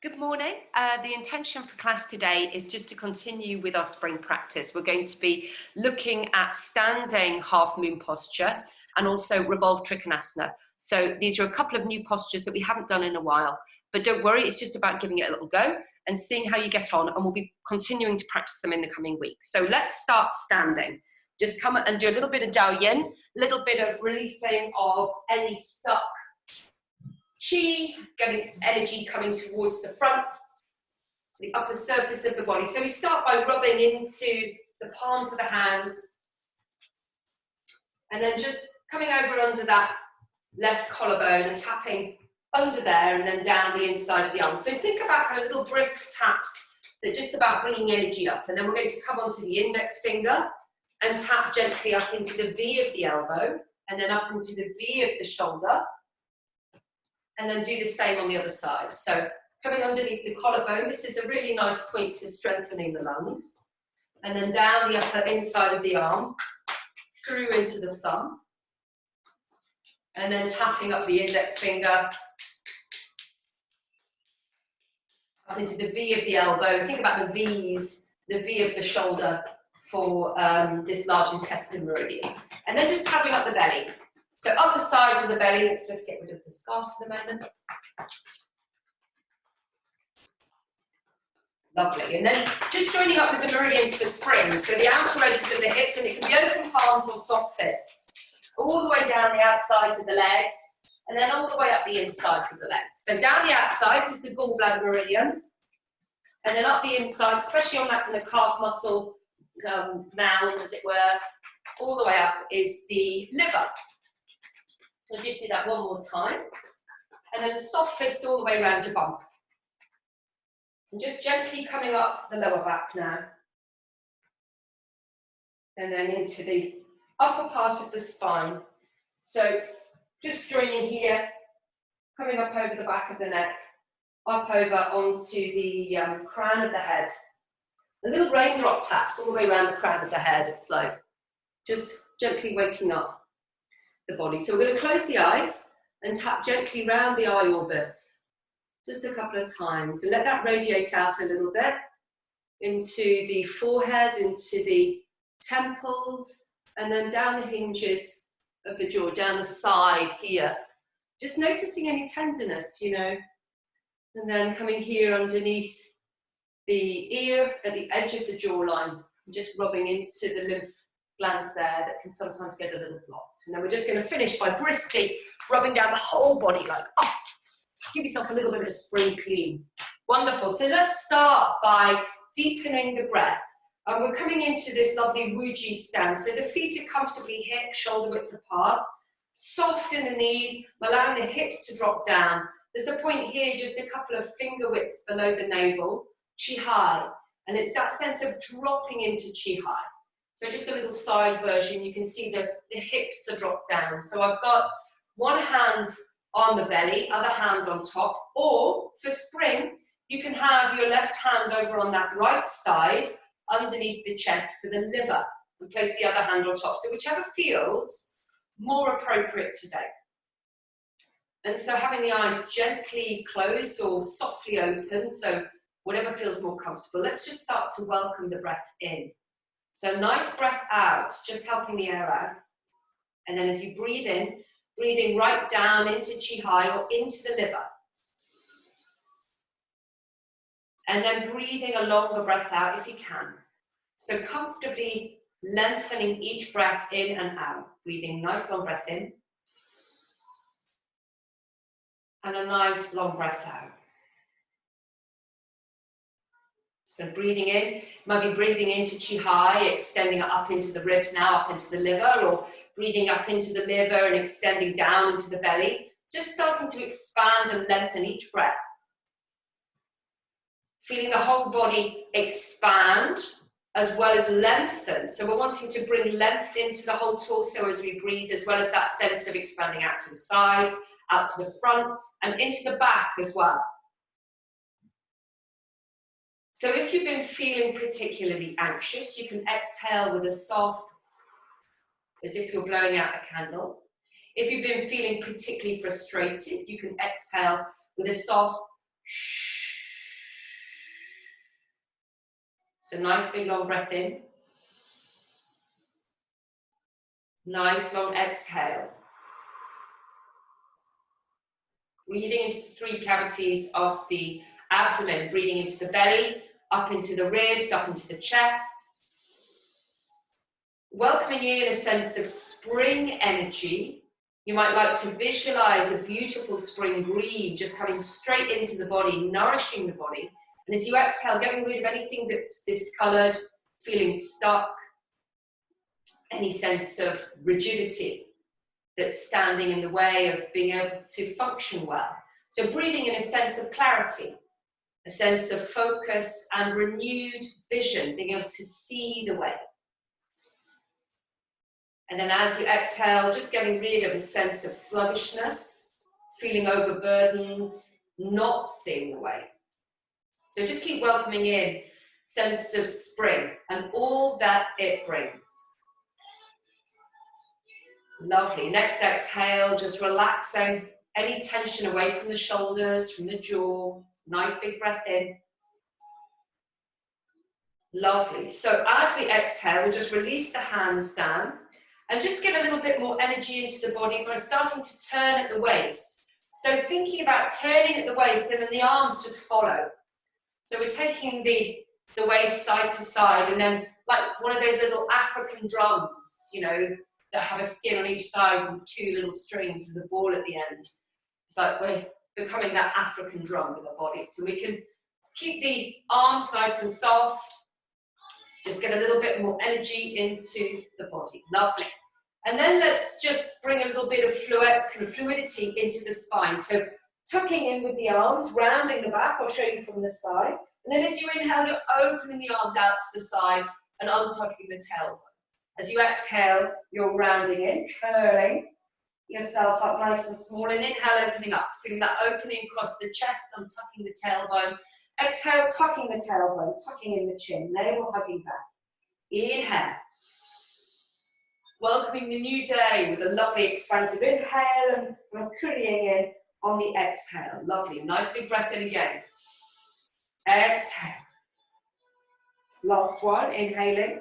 Good morning. The intention for class today is just to continue with our spring practice. We're going to be looking at standing half moon posture and also revolved trikonasana. So these are a couple of new postures that we haven't done in a while, but don't worry, it's just about giving it a little go and seeing how you get on, and we'll be continuing to practice them in the coming weeks. So let's start standing. Just come and do a little bit of Dao Yin, a little bit of releasing of any stuck Qi, getting energy coming towards the front, the upper surface of the body. So we start by rubbing into the palms of the hands and then just coming over under that left collarbone and tapping under there and then down the inside of the arm. So think about kind of little brisk taps that are just about bringing energy up. And then we're going to come onto the index finger and tap gently up into the V of the elbow and then up into the V of the shoulder. And then do the same on the other side. So coming underneath the collarbone, this is a really nice point for strengthening the lungs. And then down the upper inside of the arm, through into the thumb. And then tapping up the index finger, up into the V of the elbow. Think about the V's, the V of the shoulder for this large intestine meridian. And then just paddling up the belly. So up the sides of the belly, let's just get rid of the scarf for the moment. Lovely, and then just joining up with the meridians for spring. So the outer edges of the hips, and it can be open palms or soft fists. All the way down the outsides of the legs, and then all the way up the insides of the legs. So down the outsides is the gallbladder meridian, and then up the inside, especially on that kind of calf muscle mound, as it were, all the way up is the liver. We'll just do that one more time. And then a soft fist all the way around your bum. And just gently coming up the lower back now. And then into the upper part of the spine. So just joining here, coming up over the back of the neck, up over onto the crown of the head. A little raindrop taps all the way around the crown of the head. It's like just gently waking up the body. So we're going to close the eyes and tap gently round the eye orbits just a couple of times and let that radiate out a little bit into the forehead, into the temples, and then down the hinges of the jaw, down the side here. Just noticing any tenderness, you know, and then coming here underneath the ear at the edge of the jawline, just rubbing into the lymph glands there that can sometimes get a little blocked. And then we're just going to finish by briskly rubbing down the whole body, like, oh, give yourself a little bit of a spring clean. Wonderful. So let's start by deepening the breath. And we're coming into this lovely Wuji stance. So the feet are comfortably hip, shoulder width apart. Soft in the knees, allowing the hips to drop down. There's a point here, just a couple of finger widths below the navel, Chi Hai. And it's that sense of dropping into Chi Hai. So just a little side version, you can see the hips are dropped down. So I've got one hand on the belly, other hand on top, or for spring, you can have your left hand over on that right side, underneath the chest for the liver, and place the other hand on top. So whichever feels more appropriate today. And so having the eyes gently closed or softly open, so whatever feels more comfortable. Let's just start to welcome the breath in. So nice breath out, just helping the air out. And then as you breathe in, breathing right down into Chi Hai or into the liver. And then breathing a longer breath out if you can. So comfortably lengthening each breath in and out. Breathing nice long breath in. And a nice long breath out. So breathing in, might be breathing into Chi Hai, extending it up into the ribs now, up into the liver, or breathing up into the liver and extending down into the belly. Just starting to expand and lengthen each breath. Feeling the whole body expand as well as lengthen. So we're wanting to bring length into the whole torso as we breathe, as well as that sense of expanding out to the sides, out to the front, and into the back as well. So if you've been feeling particularly anxious, you can exhale with a soft, as if you're blowing out a candle. If you've been feeling particularly frustrated, you can exhale with a soft shh. So nice big long breath in. Nice long exhale. Breathing into the 3 cavities of the abdomen, breathing into the belly, up into the ribs, up into the chest. Welcoming in a sense of spring energy. You might like to visualize a beautiful spring green just coming straight into the body, nourishing the body. And as you exhale, getting rid of anything that's discolored, feeling stuck, any sense of rigidity that's standing in the way of being able to function well. So breathing in a sense of clarity, a sense of focus and renewed vision, being able to see the way. And then as you exhale, just getting rid of a sense of sluggishness, feeling overburdened, not seeing the way. So just keep welcoming in sense of spring and all that it brings. Lovely. Next exhale, just relaxing any tension away from the shoulders, from the jaw. Nice big breath in. Lovely. So as we exhale, we'll just release the hands down and just get a little bit more energy into the body by starting to turn at the waist. So thinking about turning at the waist and then the arms just follow. So we're taking the waist side to side and then like one of those little African drums, you know, that have a skin on each side with 2 little strings with a ball at the end. It's like we're becoming that African drum with our body. So we can keep the arms nice and soft, just get a little bit more energy into the body. Lovely. And then let's just bring a little bit of fluidity into the spine. So tucking in with the arms, rounding the back, I'll show you from the side. And then as you inhale, you're opening the arms out to the side and untucking the tailbone. As you exhale, you're rounding in, curling yourself up nice and small, and inhale, opening up, feeling that opening across the chest, untucking the tailbone. Exhale, tucking the tailbone, tucking in the chin, navel hugging back. Inhale. Welcoming the new day with a lovely expansive inhale and currying in on the exhale. Lovely. Nice big breath in again. Exhale. Last one, inhaling.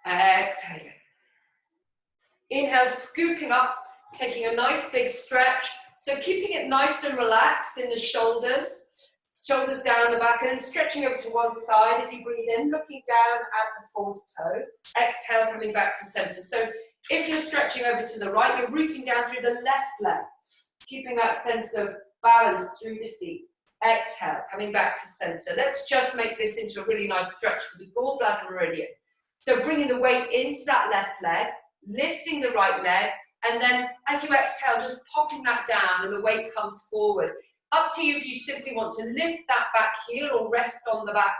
Exhaling. Inhale, scooping up, taking a nice big stretch. So keeping it nice and relaxed in the shoulders, shoulders down the back, and then stretching over to one side as you breathe in, looking down at the 4th toe. Exhale, coming back to center. So if you're stretching over to the right, you're rooting down through the left leg, keeping that sense of balance through the feet. Exhale, coming back to center. Let's just make this into a really nice stretch for the gallbladder meridian. So bringing the weight into that left leg, lifting the right leg, and then as you exhale, just popping that down and the weight comes forward. Up to you if you simply want to lift that back heel or rest on the back,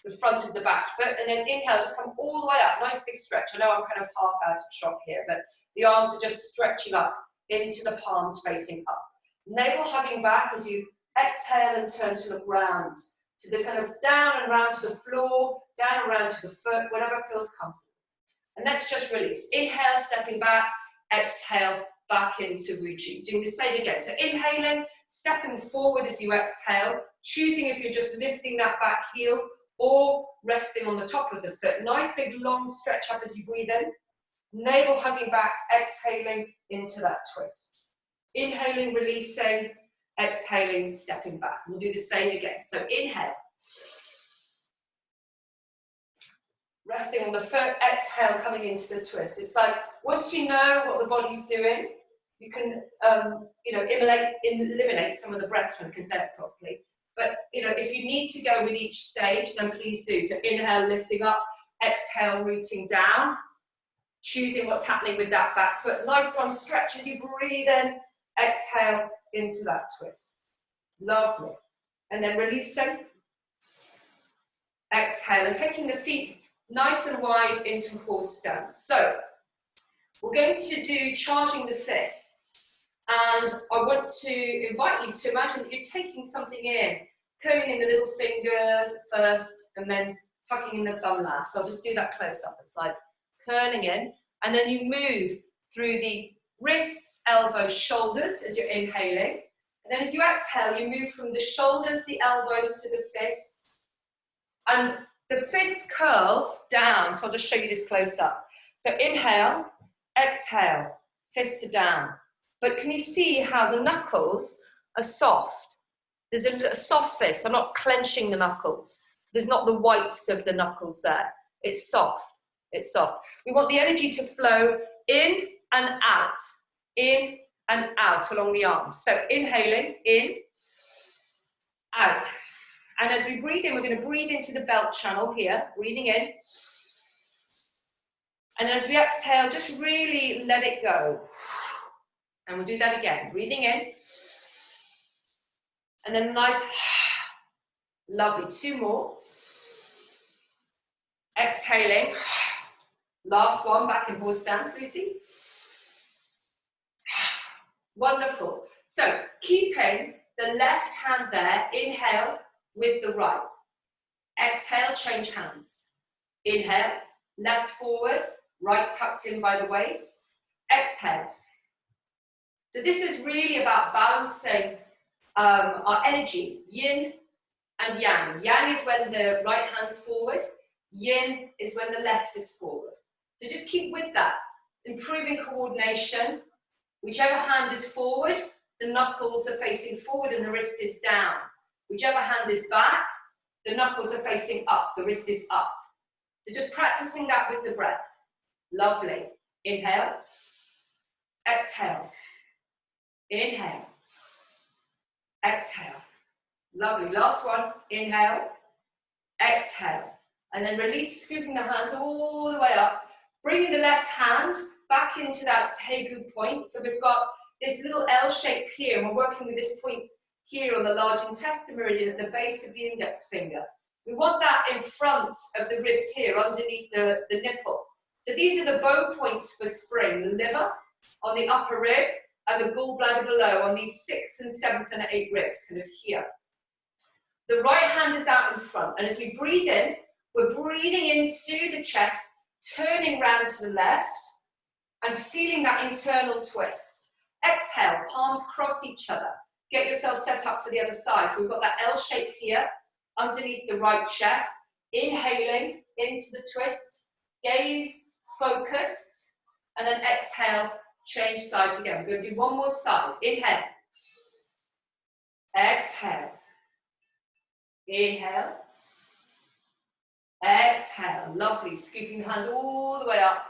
the front of the back foot, and then inhale, just come all the way up. Nice big stretch. I know I'm kind of half out of shot here, but the arms are just stretching up into the palms facing up. Navel hugging back as you exhale and turn to look round to the kind of down and round to the floor, down and round to the foot, whatever feels comfortable. And let's just release. Inhale, stepping back, exhale, back into Ujjayi. Doing the same again. So inhaling, stepping forward as you exhale, choosing if you're just lifting that back heel or resting on the top of the foot. Nice big long stretch up as you breathe in. Navel hugging back, exhaling into that twist. Inhaling, releasing, exhaling, stepping back. We'll do the same again. So inhale. Resting on the foot, exhale, coming into the twist. It's like once you know what the body's doing, you can, eliminate some of the breaths when I can say it properly. But, if you need to go with each stage, then please do. So inhale, lifting up, exhale, rooting down, choosing what's happening with that back foot. Nice long stretch as you breathe in, exhale into that twist. Lovely. And then releasing, exhale, and taking the feet nice and wide into horse stance. So we're going to do charging the fists, and I want to invite you to imagine that you're taking something in, curling in the little fingers first and then tucking in the thumb last. So I'll just do that close up. It's like curling in, and then you move through the wrists, elbows, shoulders as you're inhaling, and then as you exhale you move from the shoulders, the elbows to the fists, And the fists curl down. So I'll just show you this close up. So inhale, exhale, fists are down. But can you see how the knuckles are soft? There's a soft fist. I'm not clenching the knuckles. There's not the whites of the knuckles there. It's soft. It's soft. We want the energy to flow in and out along the arms. So inhaling, in, out. And as we breathe in, we're going to breathe into the belt channel here, breathing in. And as we exhale, just really let it go. And we'll do that again. Breathing in. And then a nice, lovely, 2 more. Exhaling. Last one, back in horse stance, Lucy. Wonderful. So keeping the left hand there, inhale with the right. Exhale, change hands. Inhale, left forward, right tucked in by the waist. Exhale. So this is really about balancing our energy, yin and yang. Yang is when the right hand's forward. Yin is when the left is forward. So just keep with that, improving coordination. Whichever hand is forward, the knuckles are facing forward and the wrist is down. Whichever hand is back, the knuckles are facing up, the wrist is up. So just practicing that with the breath. Lovely. Inhale. Exhale. Inhale. Exhale. Lovely. Last one. Inhale. Exhale. And then release, scooping the hands all the way up. Bringing the left hand back into that Hegu point. So we've got this little L shape here, and we're working with this point here on the large intestine meridian at the base of the index finger. We want that in front of the ribs here, underneath the nipple. So these are the bone points for spring, the liver on the upper rib and the gallbladder below on these 6th and 7th and 8th ribs, kind of here. The right hand is out in front, and as we breathe in, we're breathing into the chest, turning round to the left and feeling that internal twist. Exhale, palms cross each other. Get yourself set up for the other side. So we've got that L shape here underneath the right chest. Inhaling into the twist, gaze focused, and then exhale, change sides again. We're going to do one more side. Inhale. Exhale. Inhale. Exhale. Lovely. Scooping the hands all the way up.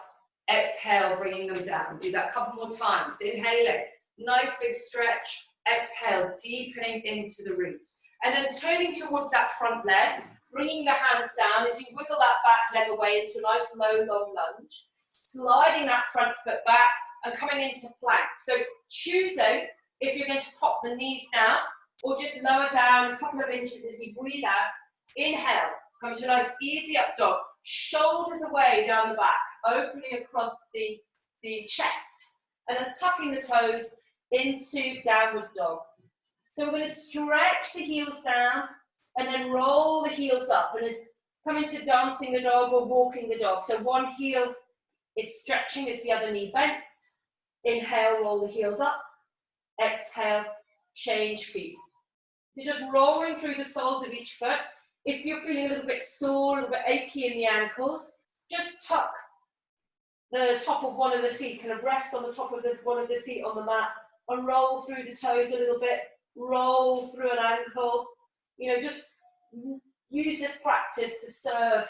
Exhale, bringing them down. Do that a couple more times. Inhaling. Nice big stretch. Exhale, deepening into the roots. And then turning towards that front leg, bringing the hands down as you wiggle that back leg away into a nice low, long lunge. Sliding that front foot back and coming into plank. So choosing if you're going to pop the knees down or just lower down a couple of inches as you breathe out. Inhale, come to a nice easy up dog. Shoulders away down the back, opening across the chest. And then tucking the toes into downward dog. So we're going to stretch the heels down and then roll the heels up. And it's coming to dancing the dog or walking the dog. So one heel is stretching as the other knee bends. Inhale, roll the heels up. Exhale, change feet. You're just rolling through the soles of each foot. If you're feeling a little bit sore, a little bit achy in the ankles, just tuck the top of one of the feet, kind of rest on the top of one of the feet on the mat and roll through the toes a little bit, roll through an ankle. You know, just use this practice to serve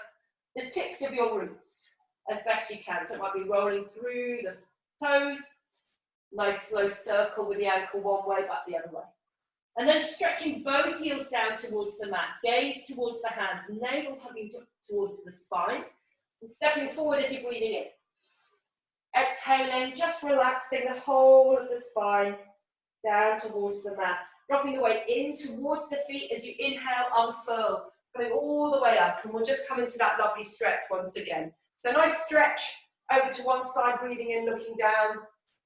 the tips of your roots as best you can. So it might be rolling through the toes, nice slow circle with the ankle one way, back the other way. And then stretching both heels down towards the mat, gaze towards the hands, navel hugging towards the spine, and stepping forward as you're breathing in. Exhaling, just relaxing the whole of the spine down towards the mat. Dropping the weight in towards the feet as you inhale, unfurl, going all the way up. And we'll just come into that lovely stretch once again. So nice stretch over to one side, breathing in, looking down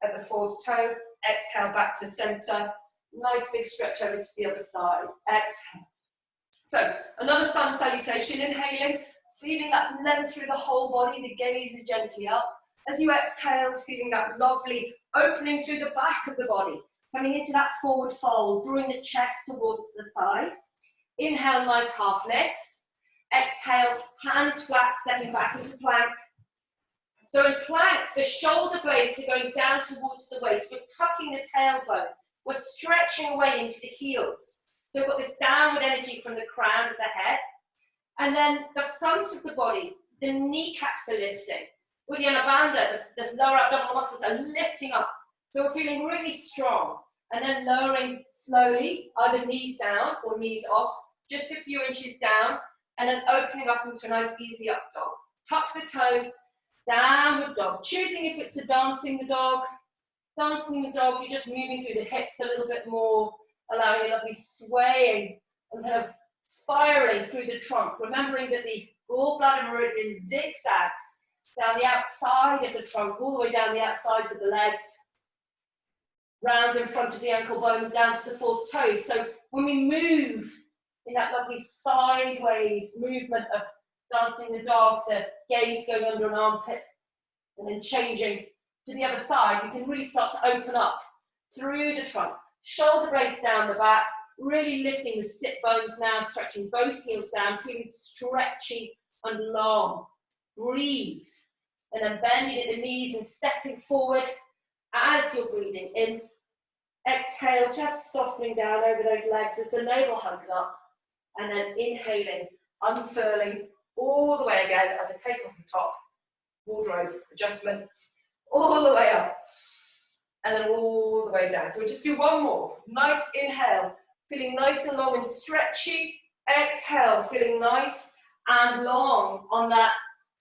at the fourth toe. Exhale, back to center. Nice big stretch over to the other side. Exhale. So another sun salutation, inhaling, feeling that length through the whole body. The gaze is gently up. As you exhale, feeling that lovely opening through the back of the body, coming into that forward fold, drawing the chest towards the thighs. Inhale, nice half lift. Exhale, hands flat, stepping back into plank. So in plank, the shoulder blades are going down towards the waist. We're tucking the tailbone. We're stretching away into the heels. So we've got this downward energy from the crown of the head. And then the front of the body, the kneecaps are lifting. Uddiyana Bandha, the lower abdominal muscles are lifting up. So we're feeling really strong. And then lowering slowly, either knees down or knees off, just a few inches down, and then opening up into a nice easy up dog. Tuck the toes, downward dog. Choosing if it's a dancing the dog. Dancing the dog, you're just moving through the hips a little bit more, allowing a lovely swaying and kind of spiraling through the trunk. Remembering that the gallbladder meridian zigzags down the outside of the trunk, all the way down the outsides of the legs, round in front of the ankle bone, down to the fourth toe. So when we move in that lovely sideways movement of dancing the dog, the gaze going under an armpit, and then changing to the other side, we can really start to open up through the trunk. Shoulder blades down the back, really lifting the sit bones now, stretching both heels down, feeling stretchy and long. Breathe. And then bending at the knees and stepping forward as you're breathing in. Exhale, just softening down over those legs as the navel hugs up. And then inhaling, unfurling all the way again as I take off the top. Wardrobe adjustment. All the way up. And then all the way down. So we'll just do one more. Nice inhale. Feeling nice and long and stretchy. Exhale. Feeling nice and long on that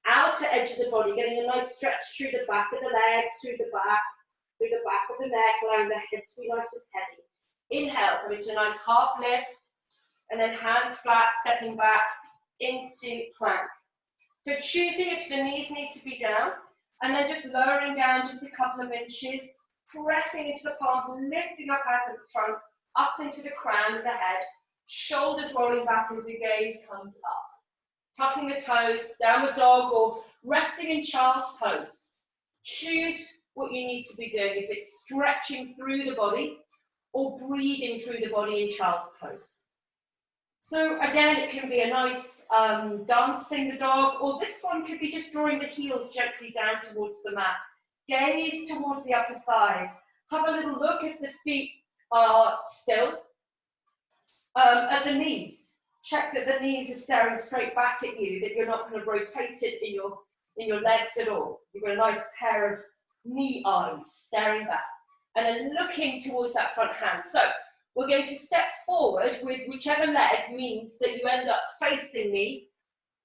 outer edge of the body. Getting a nice stretch through the back of the legs, through the back of the neck, allowing the head to be nice and heavy. Inhale, coming to a nice half lift, and then hands flat, stepping back into plank. So choosing if the knees need to be down, and then just lowering down just a couple of inches, pressing into the palms, lifting up out of the trunk, up into the crown of the head, shoulders rolling back as the gaze comes up. Tucking the toes, downward dog, or resting in child's pose. Choose what you need to be doing, if it's stretching through the body or breathing through the body in child's pose. So again, it can be a nice dancing the dog, or this one could be just drawing the heels gently down towards the mat. Gaze towards the upper thighs. Have a little look if the feet are still. At the knees. Check that the knees are staring straight back at you, that you're not kind of rotated in your legs at all. You've got a nice pair of knee eyes staring back. And then looking towards that front hand. So we're going to step forward with whichever leg means that you end up facing me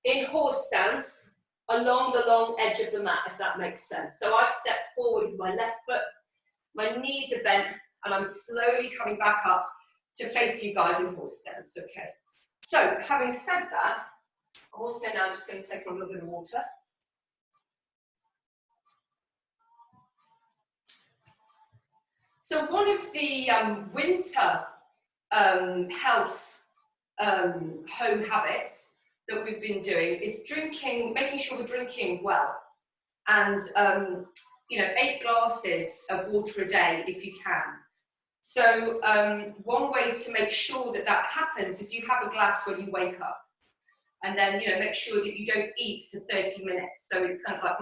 in horse stance along the long edge of the mat, if that makes sense. So I've stepped forward with my left foot, my knees are bent, and I'm slowly coming back up to face you guys in horse stance, okay? So having said that, I'm also now just going to take a little bit of water. So one of the winter health home habits that we've been doing is drinking, making sure we're drinking well. And, 8 glasses of water a day if you can. So one way to make sure that that happens is you have a glass when you wake up. And then, make sure that you don't eat for 30 minutes. So it's kind of like,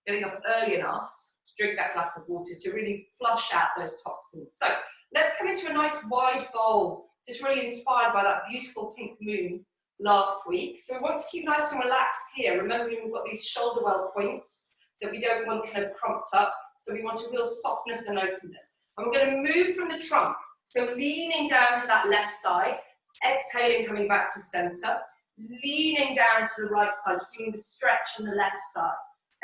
getting up early enough to drink that glass of water to really flush out those toxins. So let's come into a nice wide bowl, just really inspired by that beautiful pink moon last week. So we want to keep nice and relaxed here. Remembering we've got these shoulder well points that we don't want kind of crumped up. So we want a real softness and openness. And we're going to move from the trunk. So leaning down to that left side, exhaling, coming back to center, leaning down to the right side, feeling the stretch on the left side.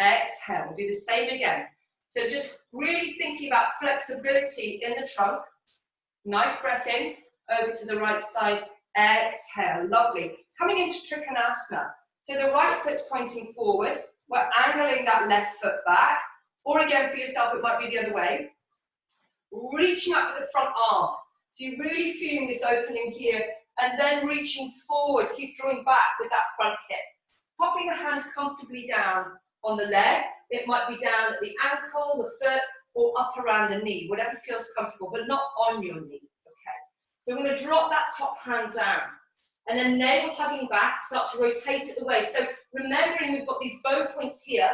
Exhale, we'll do the same again. So just really thinking about flexibility in the trunk. Nice breath in, over to the right side. Exhale, lovely. Coming into Trikonasana. So the right foot's pointing forward. We're angling that left foot back. Or again, for yourself, it might be the other way. Reaching up with the front arm. So you're really feeling this opening here. And then reaching forward. Keep drawing back with that front hip. Popping the hand comfortably down on the leg. It might be down at the ankle, the foot, or up around the knee. Whatever feels comfortable, but not on your knee. Okay. So I'm going to drop that top hand down. And then navel hugging back, start to rotate at the waist. So remembering we've got these bow points here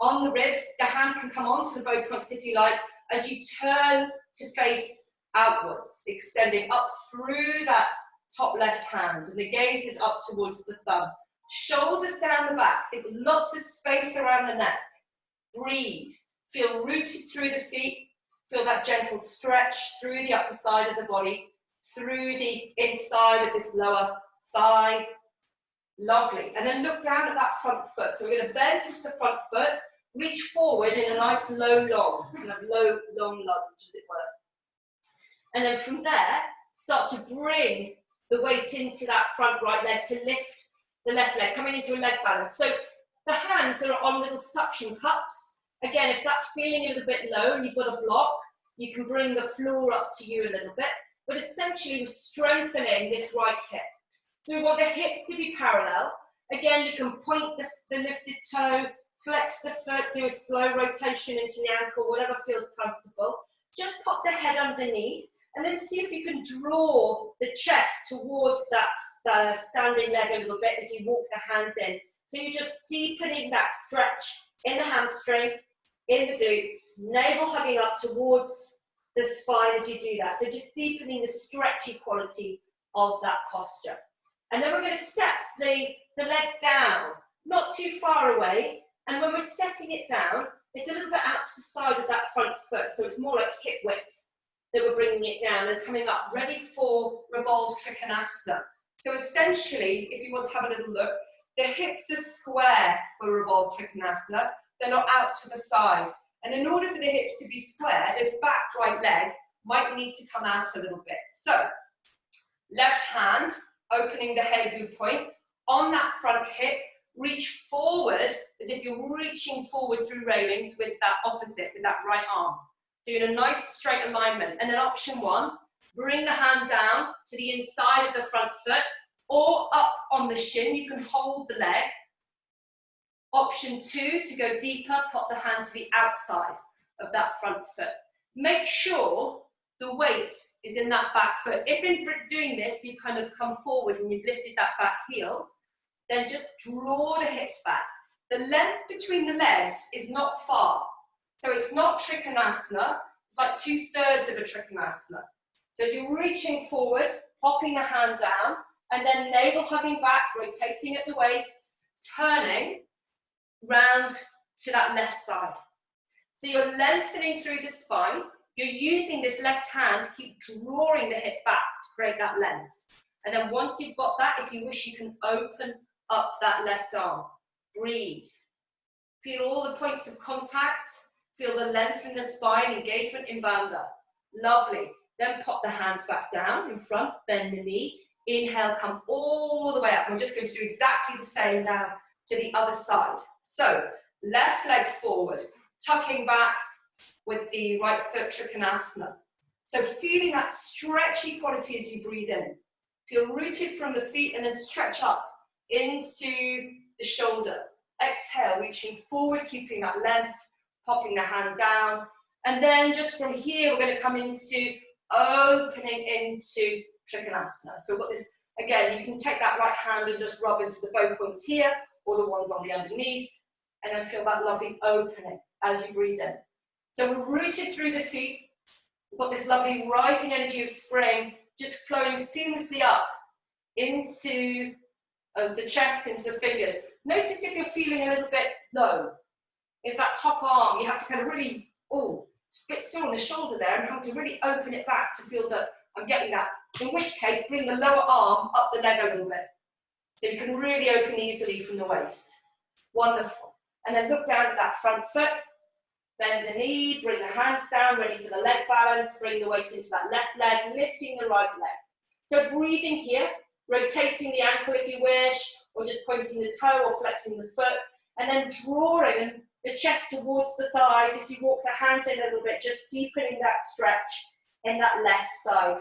on the ribs. The hand can come onto the bow points if you like, as you turn to face outwards, extending up through that top left hand. And the gaze is up towards the thumb. Shoulders down the back. Think lots of space around the neck. Breathe. Feel rooted through the feet. Feel that gentle stretch through the upper side of the body, through the inside of this lower thigh. Lovely. And then look down at that front foot. So we're going to bend into the front foot, reach forward in a nice low, long, kind of low, long lunge, as it were. And then from there, start to bring the weight into that front right leg to lift the left leg, coming into a leg balance. So the hands are on little suction cups. Again, if that's feeling a little bit low and you've got a block, you can bring the floor up to you a little bit. But essentially, we're strengthening this right hip. So we want the hips to be parallel. Again, you can point the lifted toe, flex the foot, do a slow rotation into the ankle, whatever feels comfortable. Just pop the head underneath and then see if you can draw the chest towards that standing leg a little bit as you walk the hands in. So you're just deepening that stretch in the hamstring, in the glutes, navel hugging up towards the spine as you do that. So just deepening the stretchy quality of that posture. And then we're going to step the leg down, not too far away. And when we're stepping it down, it's a little bit out to the side of that front foot. So it's more like hip width that we're bringing it down and coming up, ready for revolved trikonasana. So essentially, if you want to have a little look, the hips are square for revolved trikonasana. They're not out to the side. And in order for the hips to be square, this back right leg might need to come out a little bit. So left hand, opening the Hegu point. On that front hip, reach forward as if you're reaching forward through railings with that opposite, with that right arm. Doing a nice straight alignment. And then option one, bring the hand down to the inside of the front foot or up on the shin. You can hold the leg. Option two, to go deeper, pop the hand to the outside of that front foot. Make sure the weight is in that back foot. If in doing this, you kind of come forward and you've lifted that back heel, then just draw the hips back. The length between the legs is not far. So it's not trikonasana, it's like 2/3 of a trikonasana. So as you're reaching forward, popping the hand down, and then navel hugging back, rotating at the waist, turning round to that left side. So you're lengthening through the spine. You're using this left hand to keep drawing the hip back to create that length. And then once you've got that, if you wish, you can open up that left arm. Breathe. Feel all the points of contact. Feel the length in the spine, engagement in bandha. Lovely. Then pop the hands back down in front, bend the knee. Inhale, come all the way up. We're just going to do exactly the same now to the other side. So, left leg forward, tucking back with the right foot trikonasana. So feeling that stretchy quality as you breathe in. Feel rooted from the feet and then stretch up into the shoulder. Exhale, reaching forward, keeping that length, popping the hand down. And then just from here, we're going to come into opening into trikonasana. So we've got this, again, you can take that right hand and just rub into the bow points here, or the ones on the underneath, and then feel that lovely opening as you breathe in. So we're rooted through the feet. We've got this lovely rising energy of spring, just flowing seamlessly up into the chest, into the fingers. Notice if you're feeling a little bit low. If that top arm, you have to kind of really, it's a bit sore on the shoulder there, and have to really open it back to feel that I'm getting that. In which case, bring the lower arm up the leg a little bit. So you can really open easily from the waist. Wonderful. And then look down at that front foot. Bend the knee, bring the hands down, ready for the leg balance. Bring the weight into that left leg, lifting the right leg. So breathing here, rotating the ankle if you wish, or just pointing the toe or flexing the foot. And then drawing the chest towards the thighs as you walk the hands in a little bit, just deepening that stretch in that left side.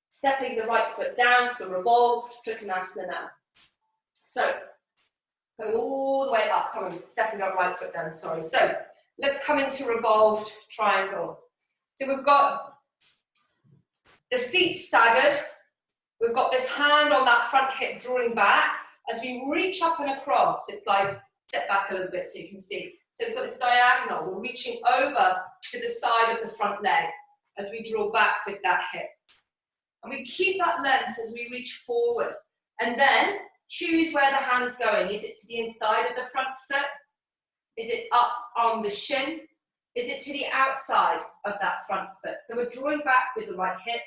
Stepping the right foot down for revolved trikonasana now. So, going all the way up, come on, stepping our right foot down, sorry. So, let's come into revolved triangle. So we've got the feet staggered, We've got this hand on that front hip drawing back. As we reach up and across, it's like, step back a little bit so you can see. So we've got this diagonal, we're reaching over to the side of the front leg as we draw back with that hip. And we keep that length as we reach forward. And then choose where the hand's going. Is it to the inside of the front foot? Is it up on the shin? Is it to the outside of that front foot? So we're drawing back with the right hip.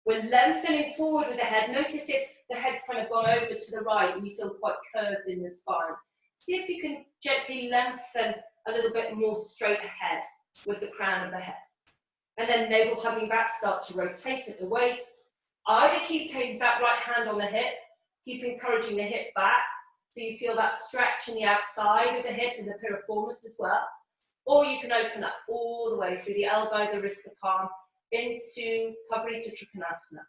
We're lengthening forward with the head. Notice if the head's kind of gone over to the right and you feel quite curved in the spine. See if you can gently lengthen a little bit more straight ahead with the crown of the head. And then navel hugging back, start to rotate at the waist. Either keep that right hand on the hip, keep encouraging the hip back so you feel that stretch in the outside of the hip and the piriformis as well. Or you can open up all the way through the elbow, the wrist, the palm, into Pavarita Trikonasana.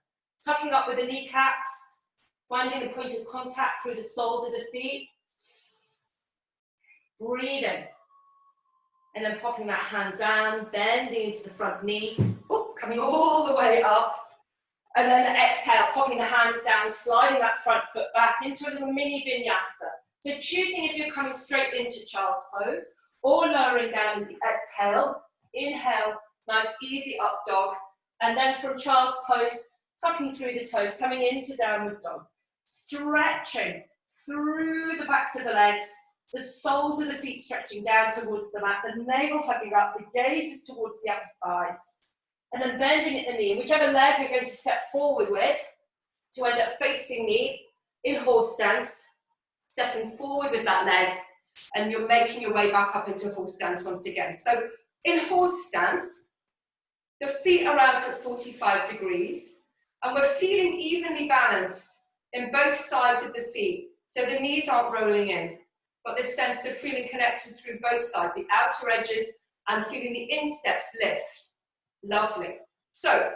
Tucking up with the kneecaps, finding the point of contact through the soles of the feet. Breathing. And then popping that hand down, bending into the front knee, coming all the way up. And then exhale, popping the hands down, sliding that front foot back into a little mini vinyasa. So choosing if you're coming straight into child's pose or lowering down as you exhale. Inhale, nice easy up dog. And then from child's pose, tucking through the toes, coming into downward dog. Stretching through the backs of the legs, the soles of the feet stretching down towards the mat, the navel hugging up, the gaze is towards the upper thighs. And then bending at the knee, whichever leg you're going to step forward with, to end up facing me in horse stance, stepping forward with that leg, and you're making your way back up into horse stance once again. So in horse stance, the feet are out at 45 degrees, and we're feeling evenly balanced in both sides of the feet. So the knees aren't rolling in, but this sense of feeling connected through both sides, the outer edges, and feeling the insteps lift. Lovely. So,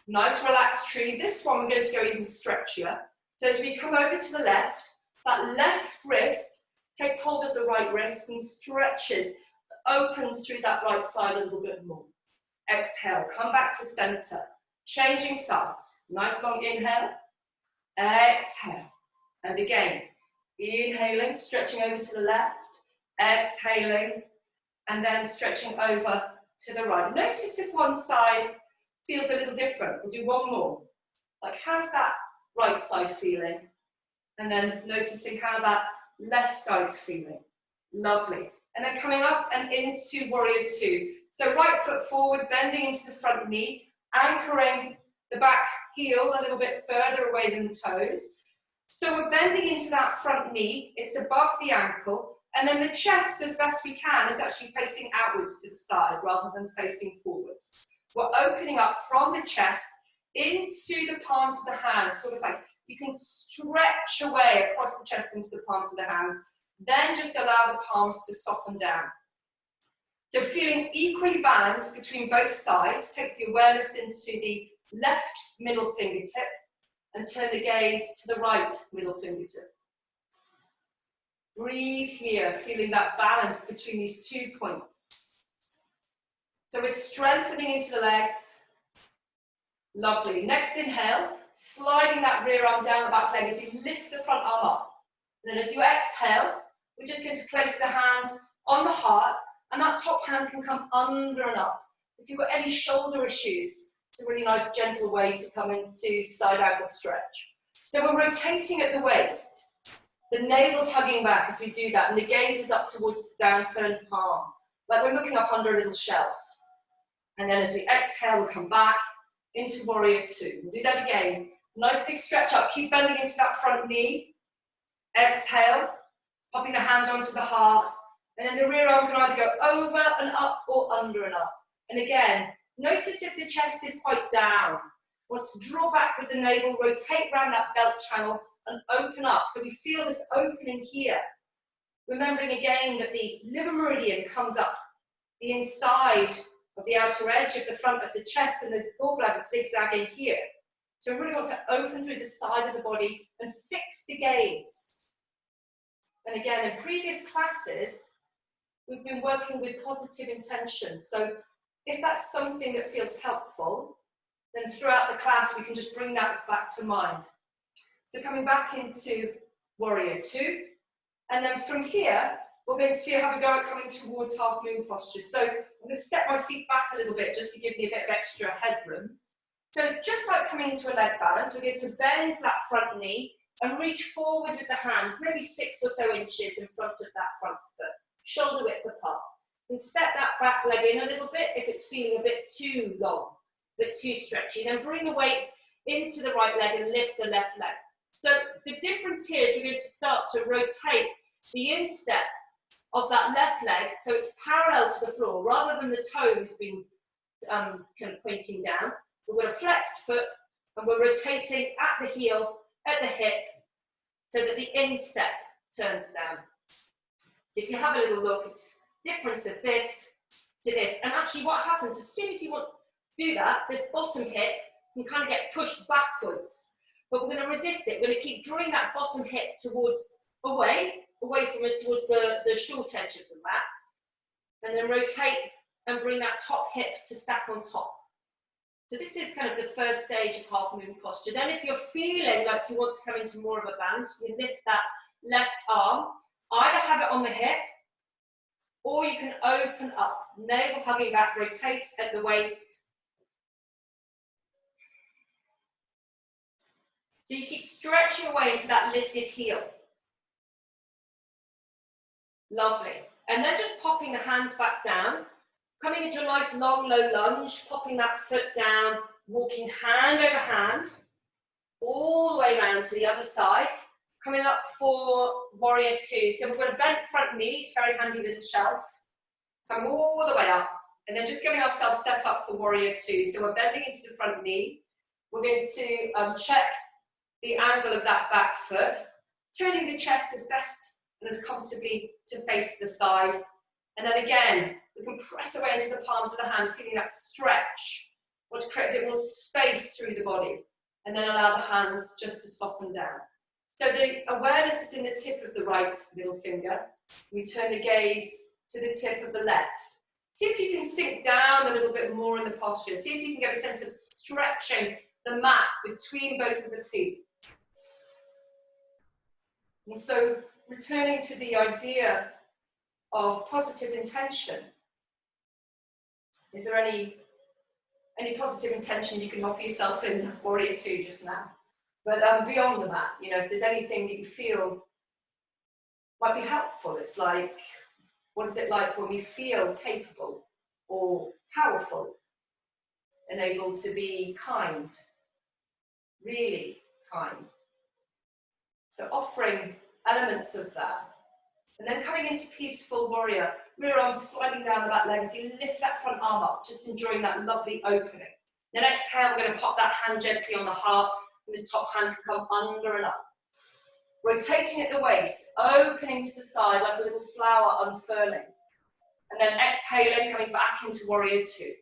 nice relaxed tree. This one we're going to go even stretchier. So as we come over to the left, that left wrist takes hold of the right wrist and stretches, opens through that right side a little bit more. Exhale, come back to center. Changing sides. Nice long inhale. Exhale. And again, inhaling, stretching over to the left. Exhaling. And then stretching over to the right. Notice if one side feels a little different. We'll do one more. Like, how's that right side feeling? And then noticing how that left side's feeling. Lovely. And then coming up and into warrior two. So right foot forward, bending into the front knee, anchoring the back heel a little bit further away than the toes. So we're bending into that front knee. It's above the ankle. And then the chest, as best we can, is actually facing outwards to the side rather than facing forwards. We're opening up from the chest into the palms of the hands, sort of like you can stretch away across the chest into the palms of the hands, then just allow the palms to soften down. So feeling equally balanced between both sides, take the awareness into the left middle fingertip and turn the gaze to the right middle fingertip. Breathe here, feeling that balance between these 2 points. So we're strengthening into the legs. Lovely. Next inhale, sliding that rear arm down the back leg as you lift the front arm up. And then as you exhale, we're just going to place the hands on the heart, and that top hand can come under and up. If you've got any shoulder issues, it's a really nice gentle way to come into side angle stretch. So we're rotating at the waist. The navel's hugging back as we do that, and the gaze is up towards the downturned palm, like we're looking up under a little shelf. And then as we exhale, we'll come back into warrior two. We'll do that again. Nice big stretch up. Keep bending into that front knee. Exhale, popping the hand onto the heart. And then the rear arm can either go over and up or under and up. And again, notice if the chest is quite down. Want to draw back with the navel, rotate around that belt channel, and open up. So we feel this opening here. Remembering again that the liver meridian comes up the inside of the outer edge of the front of the chest, and the gallbladder zigzagging here. So we really want to open through the side of the body and fix the gaze. And again, in previous classes, we've been working with positive intentions. So if that's something that feels helpful, then And throughout the class, we can just bring that back to mind. So coming back into warrior two. And then from here, we're going to have a go at coming towards half moon posture. So I'm going to step my feet back a little bit just to give me a bit of extra headroom. So just like coming into a leg balance, we're going to bend that front knee and reach forward with the hands, maybe 6 or so inches in front of that front foot, shoulder width apart. And step that back leg in a little bit if it's feeling a bit too long, a bit too stretchy. Then bring the weight into the right leg and lift the left leg. So the difference here is we're going to start to rotate the instep of that left leg so it's parallel to the floor rather than the toes being kind of pointing down. We've got a flexed foot and we're rotating at the heel, at the hip, so that the instep turns down. So if you have a little look, it's difference of this to this. And actually what happens as soon as you want to do that, this bottom hip can kind of get pushed backwards. But we're going to resist it. We're going to keep drawing that bottom hip towards away from us towards the short edge of the mat. And then rotate and bring that top hip to stack on top. So this is kind of the first stage of half moon posture. Then if you're feeling like you want to come into more of a balance, you can lift that left arm, either have it on the hip, or you can open up, navel hugging back, rotate at the waist. So you keep stretching away into that lifted heel. Lovely. And then just popping the hands back down, coming into a nice long low lunge, popping that foot down, walking hand over hand, all the way around to the other side, coming up for warrior two. So we've got a bent front knee, it's very handy with the shelf, coming all the way up, and then just getting ourselves set up for warrior two. So we're bending into the front knee. We're going to check the angle of that back foot, turning the chest as best and as comfortably to face the side. And then again, we can press away into the palms of the hand, feeling that stretch. We want to create a bit more space through the body, and then allow the hands just to soften down. So the awareness is in the tip of the right middle finger. We turn the gaze to the tip of the left. See if you can sink down a little bit more in the posture. See if you can get a sense of stretching the mat between both of the feet. And so returning to the idea of positive intention. Is there any positive intention you can offer yourself in warrior two just now? But beyond the mat, you know, if there's anything that you feel might be helpful, it's like, what is it like when we feel capable or powerful and able to be kind, really kind? So offering elements of that. And then coming into peaceful warrior, rear arm sliding down the back leg as you lift that front arm up, just enjoying that lovely opening. Then exhale, we're going to pop that hand gently on the heart, and this top hand can come under and up. Rotating at the waist, opening to the side like a little flower unfurling. And then exhaling, coming back into warrior two.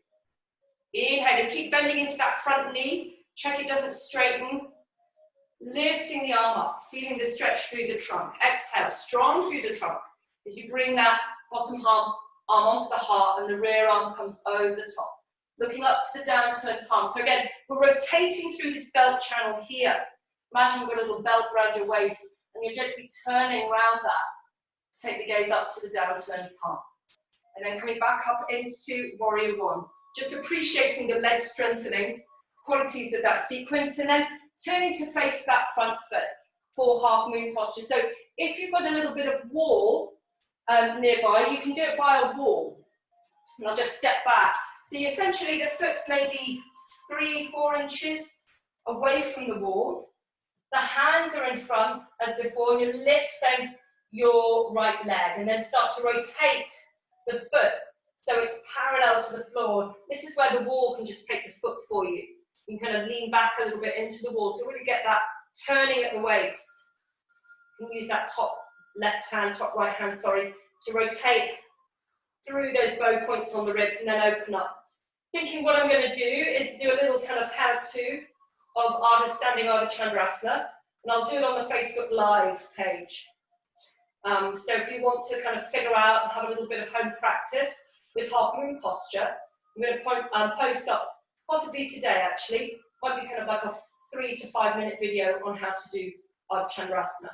Inhale, and keep bending into that front knee. Check it doesn't straighten. Lifting the arm up, feeling the stretch through the trunk. Exhale, strong through the trunk as you bring that bottom arm onto the heart and the rear arm comes over the top. Looking up to the downturned palm. So again, we're rotating through this belt channel here. Imagine we've got a little belt around your waist and you're gently turning around that to take the gaze up to the downturned palm. And then coming back up into warrior one. Just appreciating the leg strengthening qualities of that sequence, and then turning to face that front foot for half moon posture. So if you've got a little bit of wall nearby, you can do it by a wall. And I'll just step back. So essentially the foot's maybe 3-4 inches away from the wall. The hands are in front as before, and you're lifting your right leg, and then start to rotate the foot so it's parallel to the floor. This is where the wall can just take the foot for you. You can kind of lean back a little bit into the wall to really get that turning at the waist. You can use that top right hand, to rotate through those bow points on the ribs and then open up. Thinking what I'm going to do is do a little kind of how-to of standing Ardha Chandrasana, and I'll do it on the Facebook Live page. So if you want to kind of figure out and have a little bit of home practice with half moon posture, I'm going to post up possibly today actually, might be kind of like a 3 to 5 minute video on how to do Ardha Chandrasana.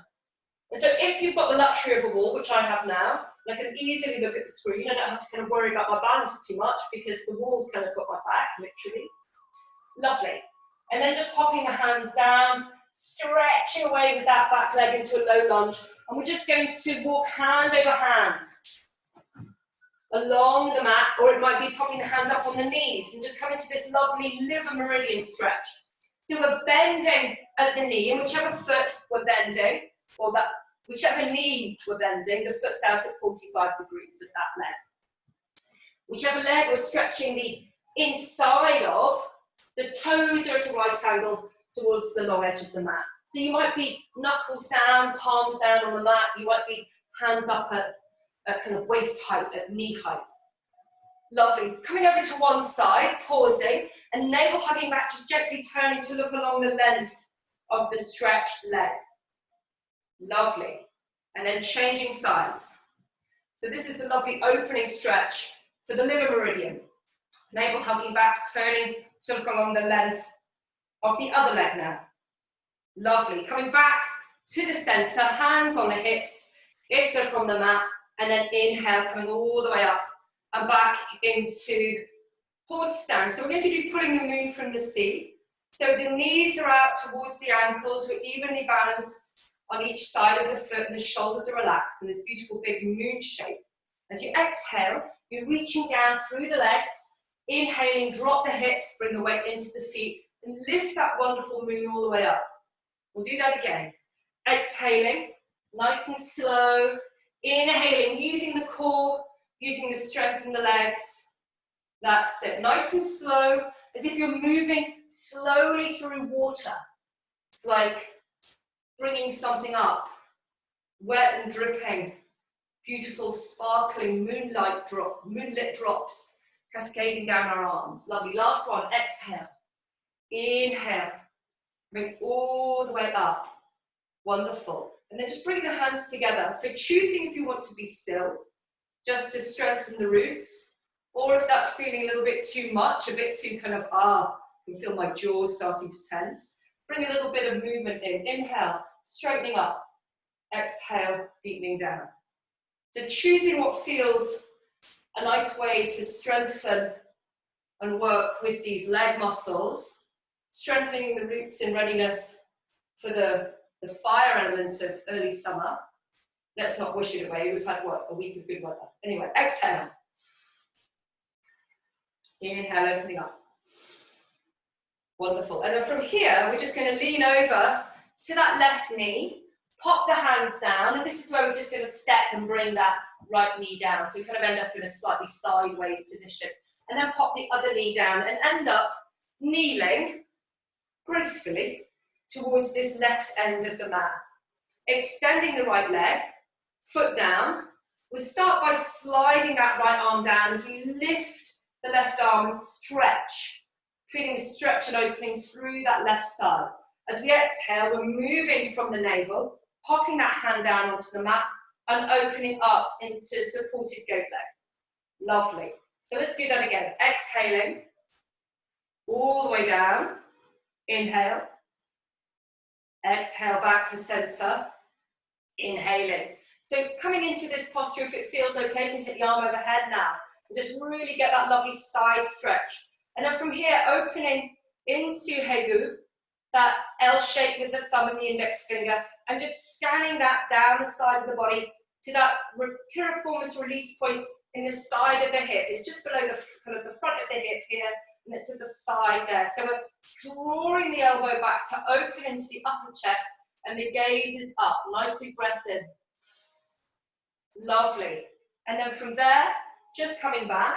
And so if you've got the luxury of a wall, which I have now, I can easily look at the screen. I don't have to kind of worry about my balance too much because the wall's kind of got my back, literally. Lovely. And then just popping the hands down, stretching away with that back leg into a low lunge. And we're just going to walk hand over hand along the mat, or it might be popping the hands up on the knees and just coming to this lovely liver meridian stretch. So we're bending at the knee, and whichever foot we're bending, or that whichever knee we're bending, the foot's out at 45 degrees of that leg. Whichever leg we're stretching the inside of, the toes are at a right angle towards the long edge of the mat. So you might be knuckles down, palms down on the mat, you might be hands up at kind of waist height, at knee height. Lovely. So coming over to one side, pausing, and navel hugging back, just gently turning to look along the length of the stretched leg. Lovely. And then changing sides. So this is the lovely opening stretch for the liver meridian. Navel hugging back, turning to look along the length of the other leg now. Lovely. Coming back to the center, hands on the hips, if they're from the mat, and then inhale, coming all the way up and back into horse stance. So we're going to do pulling the moon from the sea. So the knees are out towards the ankles, we're evenly balanced on each side of the foot, and the shoulders are relaxed in this beautiful big moon shape. As you exhale, you're reaching down through the legs, inhaling, drop the hips, bring the weight into the feet, and lift that wonderful moon all the way up. We'll do that again. Exhaling, nice and slow. Inhaling, using the core, using the strength in the legs. That's it. Nice and slow, as if you're moving slowly through water. It's like bringing something up, wet and dripping. Beautiful, sparkling moonlit drops cascading down our arms. Lovely. Last one. Exhale. Inhale. Bring all the way up. Wonderful. And then just bring the hands together. So choosing if you want to be still, just to strengthen the roots, or if that's feeling a little bit too much, a bit too kind of, you can feel my jaw starting to tense. Bring a little bit of movement in. Inhale, straightening up. Exhale, deepening down. So choosing what feels a nice way to strengthen and work with these leg muscles, strengthening the roots in readiness for the fire element of early summer. Let's not wish it away. We've had, what, a week of good weather. Anyway, exhale. Inhale, opening up. Wonderful. And then from here, we're just going to lean over to that left knee, pop the hands down, and this is where we're just going to step and bring that right knee down. So we kind of end up in a slightly sideways position. And then pop the other knee down and end up kneeling gracefully towards this left end of the mat. Extending the right leg, foot down. We'll start by sliding that right arm down as we lift the left arm and stretch, feeling the stretch and opening through that left side. As we exhale, we're moving from the navel, popping that hand down onto the mat and opening up into supported goat leg. Lovely. So let's do that again. Exhaling, all the way down. Inhale. Exhale back to center. Inhaling. So coming into this posture, if it feels okay, you can take the arm overhead now. And just really get that lovely side stretch. And then from here, opening into Hegu, that L shape with the thumb and the index finger, and just scanning that down the side of the body to that piriformis release point in the side of the hip. It's just below the kind of the front of the hip here, and it's at the side there. So we're drawing the elbow back to open into the upper chest, and the gaze is up. Nice big breath in. Lovely. And then from there, just coming back,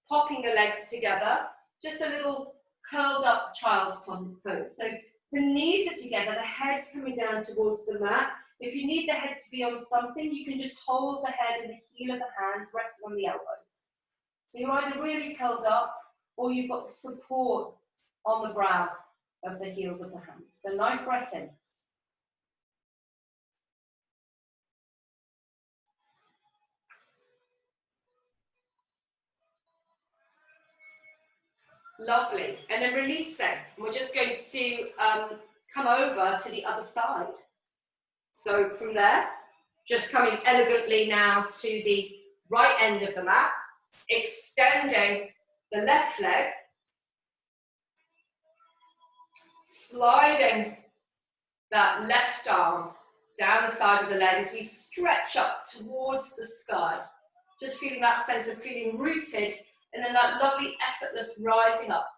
popping the legs together, just a little curled up child's pose. So the knees are together, the head's coming down towards the mat. If you need the head to be on something, you can just hold the head and the heel of the hands resting on the elbows. So you're either really curled up or you've got support on the brow of the heels of the hands. So nice breath in. Lovely. And then releasing. We're just going to come over to the other side. So from there, just coming elegantly now to the right end of the mat, extending the left leg, sliding that left arm down the side of the leg as we stretch up towards the sky. Just feeling that sense of feeling rooted, and then that lovely effortless rising up.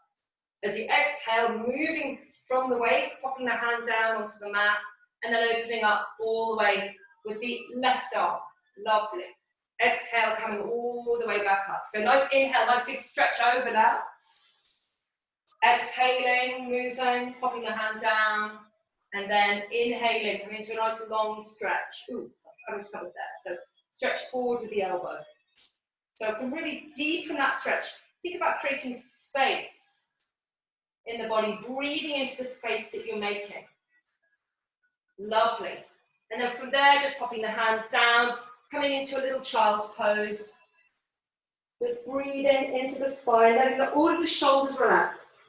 As you exhale, moving from the waist, popping the hand down onto the mat, and then opening up all the way with the left arm. Lovely. Exhale, coming all the way back up. So nice inhale, nice big stretch over now. Exhaling, moving, popping the hand down, and then inhaling, coming into a nice long stretch. Ooh, I'm just covered there. So stretch forward with the elbow. So I can really deepen that stretch. Think about creating space in the body, breathing into the space that you're making. Lovely. And then from there, just popping the hands down, coming into a little child's pose. Just breathing into the spine, letting all of the shoulders relax.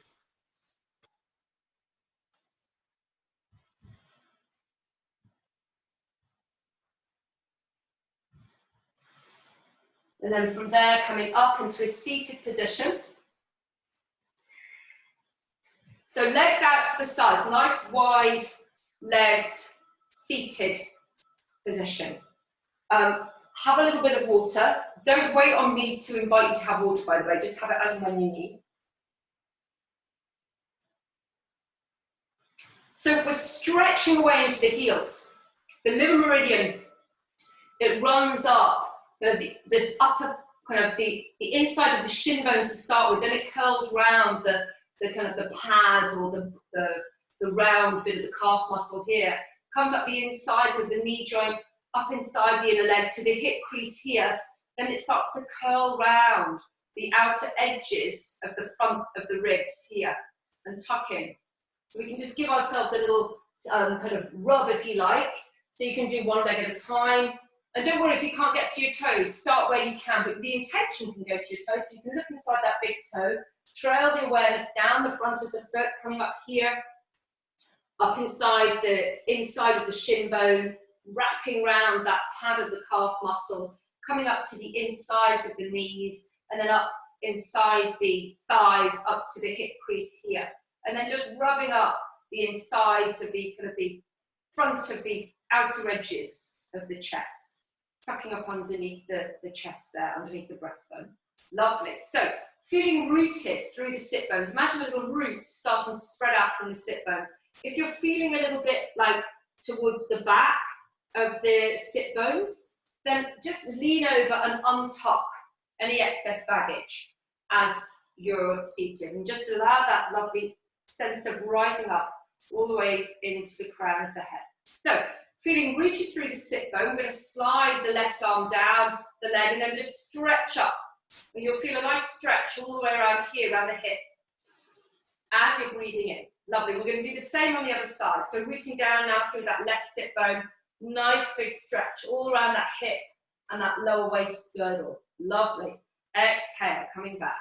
And then from there, coming up into a seated position. So legs out to the sides, nice wide legged seated position. Have a little bit of water. Don't wait on me to invite you to have water, by the way, just have it as and when you need. So we're stretching away into the heels. The middle meridian, it runs up, this upper, kind of the inside of the shin bone to start with, then it curls round the kind of the pad or the round bit of the calf muscle here, comes up the insides of the knee joint, up inside the inner leg to the hip crease here, then it starts to curl round the outer edges of the front of the ribs here and tuck in. So we can just give ourselves a little kind of rub if you like. So you can do one leg at a time. And don't worry if you can't get to your toes, start where you can, but the intention can go to your toes. So you can look inside that big toe, trail the awareness down the front of the foot, coming up here, up inside of the shin bone, wrapping around that pad of the calf muscle, coming up to the insides of the knees, and then up inside the thighs, up to the hip crease here. And then just rubbing up the insides of the kind of the front of the outer edges of the chest, tucking up underneath the chest there, underneath the breastbone. Lovely. So feeling rooted through the sit bones. Imagine a little root starting to spread out from the sit bones. If you're feeling a little bit like towards the back of the sit bones, then just lean over and untuck any excess baggage as you're seated, and just allow that lovely sense of rising up all the way into the crown of the head. So feeling rooted through the sit bone, I'm going to slide the left arm down the leg and then just stretch up. And you'll feel a nice stretch all the way around here, around the hip, as you're breathing in. Lovely. We're going to do the same on the other side. So rooting down now through that left sit bone, nice big stretch all around that hip and that lower waist girdle. Lovely. Exhale, coming back.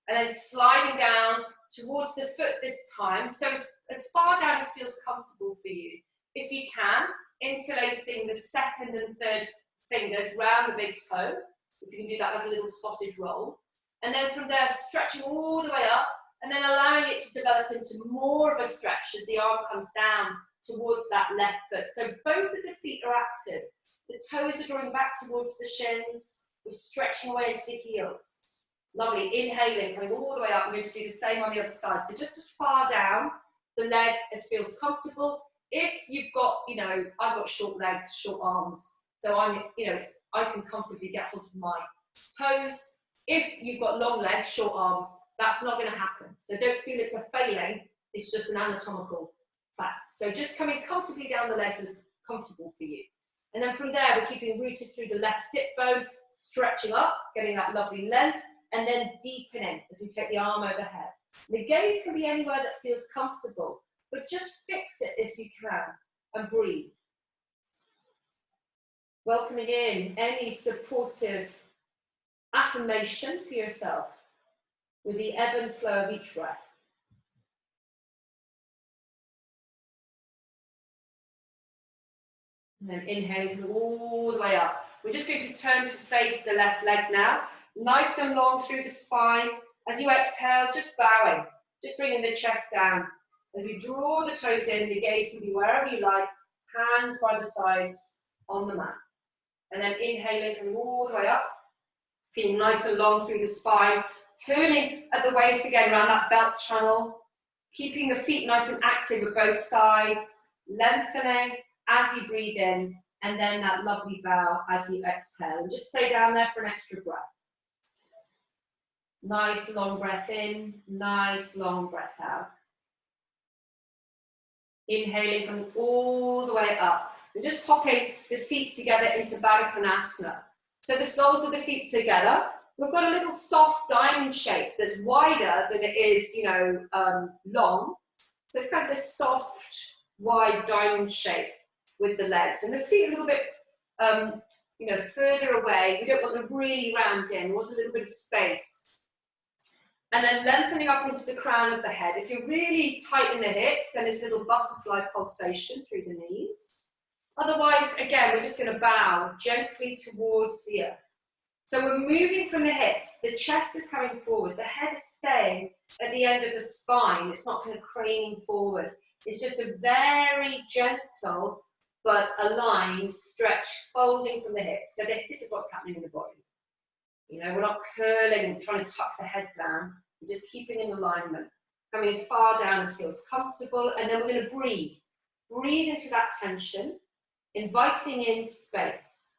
And then sliding down towards the foot this time. So as far down as feels comfortable for you. If you can, interlacing the second and third fingers round the big toe. If you can do that like a little sausage roll. And then from there, stretching all the way up and then allowing it to develop into more of a stretch as the arm comes down towards that left foot. So both of the feet are active. The toes are drawing back towards the shins. We're stretching away into the heels. Lovely. Inhaling, coming all the way up. I'm going to do the same on the other side. So just as far down the leg as feels comfortable. If you've got, I've got short legs, short arms. So I can comfortably get hold of my toes. If you've got long legs, short arms, that's not going to happen. So don't feel it's a failing. It's just an anatomical fact. So just coming comfortably down the legs is comfortable for you. And then from there, we're keeping rooted through the left sit bone, stretching up, getting that lovely length, and then deepening as we take the arm overhead. The gaze can be anywhere that feels comfortable, but just fix it if you can, and breathe. Welcoming in any supportive affirmation for yourself. with the ebb and flow of each breath. And then inhaling all the way up. We're just going to turn to face the left leg now. Nice and long through the spine. As you exhale, just bowing. Just bringing the chest down. As we draw the toes in, the gaze can be wherever you like. Hands by the sides on the mat. And then inhaling, coming all the way up. Feeling nice and long through the spine. Turning at the waist again around that belt channel. Keeping the feet nice and active at both sides. Lengthening as you breathe in, and then that lovely bow as you exhale. And just stay down there for an extra breath. Nice long breath in, nice long breath out. Inhaling, coming all the way up. And just popping the feet together into Baddha Konasana. So the soles of the feet together. We've got a little soft diamond shape that's wider than it is, long. So it's kind of this soft, wide diamond shape with the legs, and the feet a little bit, further away. We don't want them really rammed in. We want a little bit of space. And then lengthening up into the crown of the head. If you're really tight in the hips, then there's a little butterfly pulsation through the knees. Otherwise, again, we're just going to bow gently towards the earth. So we're moving from the hips. The chest is coming forward. The head is staying at the end of the spine. It's not kind of craning forward. It's just a very gentle but aligned stretch, folding from the hips. So this is what's happening in the body. We're not curling and trying to tuck the head down. We're just keeping in alignment, coming as far down as feels comfortable, and then we're going to breathe. Breathe into that tension, inviting in space.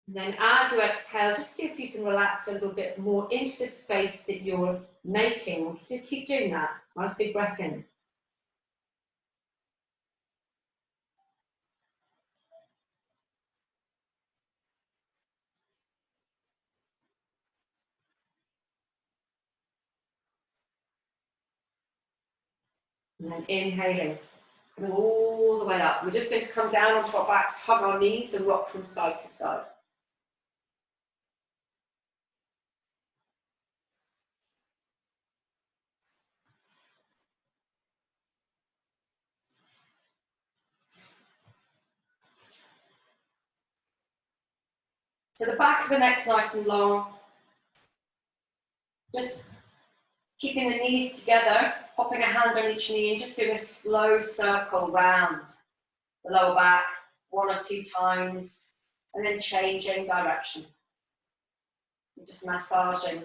And then as you exhale, just see if you can relax a little bit more into the space that you're making. Just keep doing that. Nice big breath in. And then inhaling, coming all the way up. We're just going to come down onto our backs, hug our knees, and rock from side to side. So the back of the neck's nice and long. Just keeping the knees together, popping a hand on each knee and just doing a slow circle round the lower back 1 or 2 times, and then changing direction. And just massaging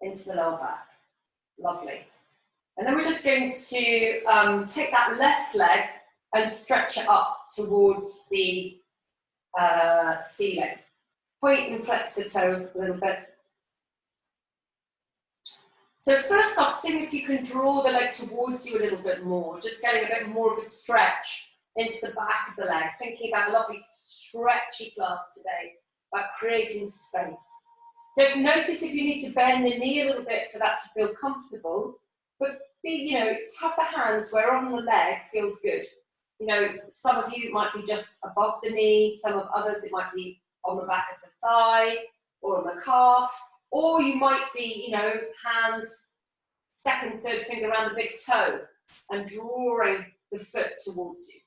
into the lower back. Lovely. And then we're just going to take that left leg and stretch it up towards the ceiling. Point and flex the toe a little bit. So first off, see if you can draw the leg towards you a little bit more, just getting a bit more of a stretch into the back of the leg, thinking about a lovely stretchy class today, about creating space. So notice if you need to bend the knee a little bit for that to feel comfortable, but tap the hands where on the leg feels good. Some of you it might be just above the knee, some of others it might be on the back of the thigh or on the calf, or you might be, hands, second, third finger around the big toe and drawing the foot towards you.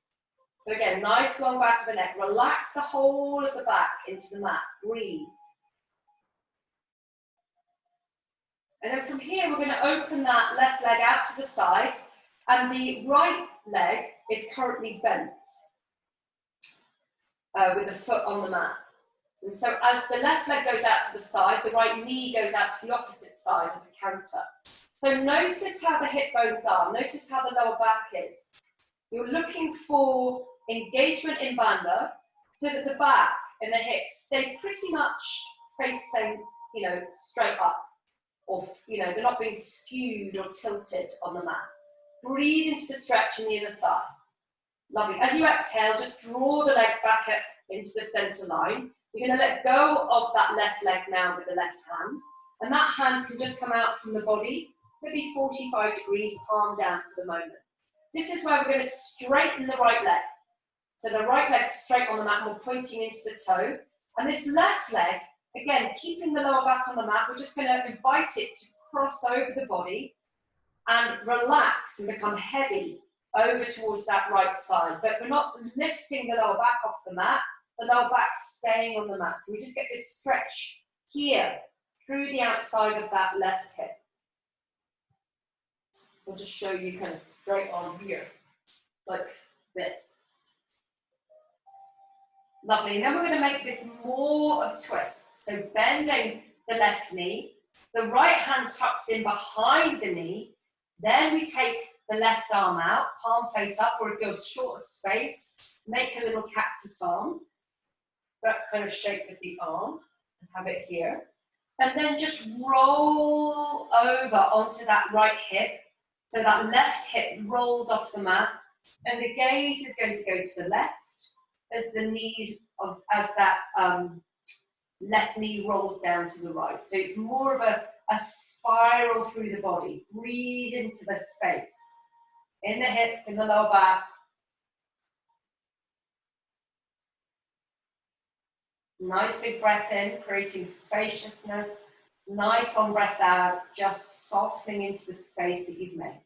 So again, nice long back of the neck. Relax the whole of the back into the mat. Breathe. And then from here, we're going to open that left leg out to the side, and the right leg is currently bent with the foot on the mat. And so as the left leg goes out to the side, the right knee goes out to the opposite side as a counter. So notice how the hip bones are. Notice how the lower back is. You're looking for engagement in bandha so that the back and the hips stay pretty much facing, straight up. Or, they're not being skewed or tilted on the mat. Breathe into the stretch in the inner thigh. Lovely. As you exhale, just draw the legs back up into the center line. You're going to let go of that left leg now with the left hand. And that hand can just come out from the body, maybe 45 degrees, palm down for the moment. This is where we're going to straighten the right leg. So the right leg's straight on the mat, and we're pointing into the toe. And this left leg Again, keeping the lower back on the mat, we're just going to invite it to cross over the body and relax and become heavy over towards that right side. But we're not lifting the lower back off the mat, the lower back staying on the mat. So we just get this stretch here through the outside of that left hip. I'll just show you kind of straight on here, like this. Lovely. And then we're going to make this more of twists. So bending the left knee, the right hand tucks in behind the knee. Then we take the left arm out, palm face up, or if you're short of space, make a little cactus arm. That kind of shape with the arm, and have it here. And then just roll over onto that right hip. So that left hip rolls off the mat, and the gaze is going to go to the left as the knees, as that left knee rolls down to the right. So it's more of a spiral through the body. Breathe into the space. In the hip, in the lower back. Nice big breath in, creating spaciousness. Nice long breath out, just softening into the space that you've made.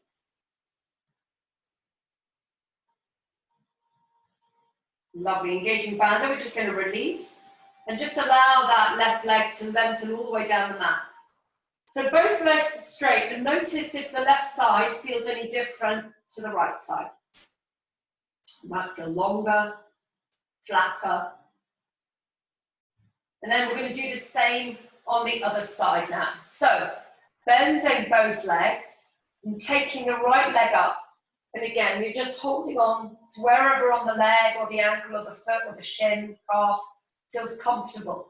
Lovely, engaging bandha. We're just going to release and just allow that left leg to lengthen all the way down the mat. So both legs are straight, and notice if the left side feels any different to the right side. It might feel longer, flatter. And then we're going to do the same on the other side now. So bending both legs and taking the right leg up. And again, you're just holding on to wherever on the leg or the ankle or the foot or the shin, calf feels comfortable.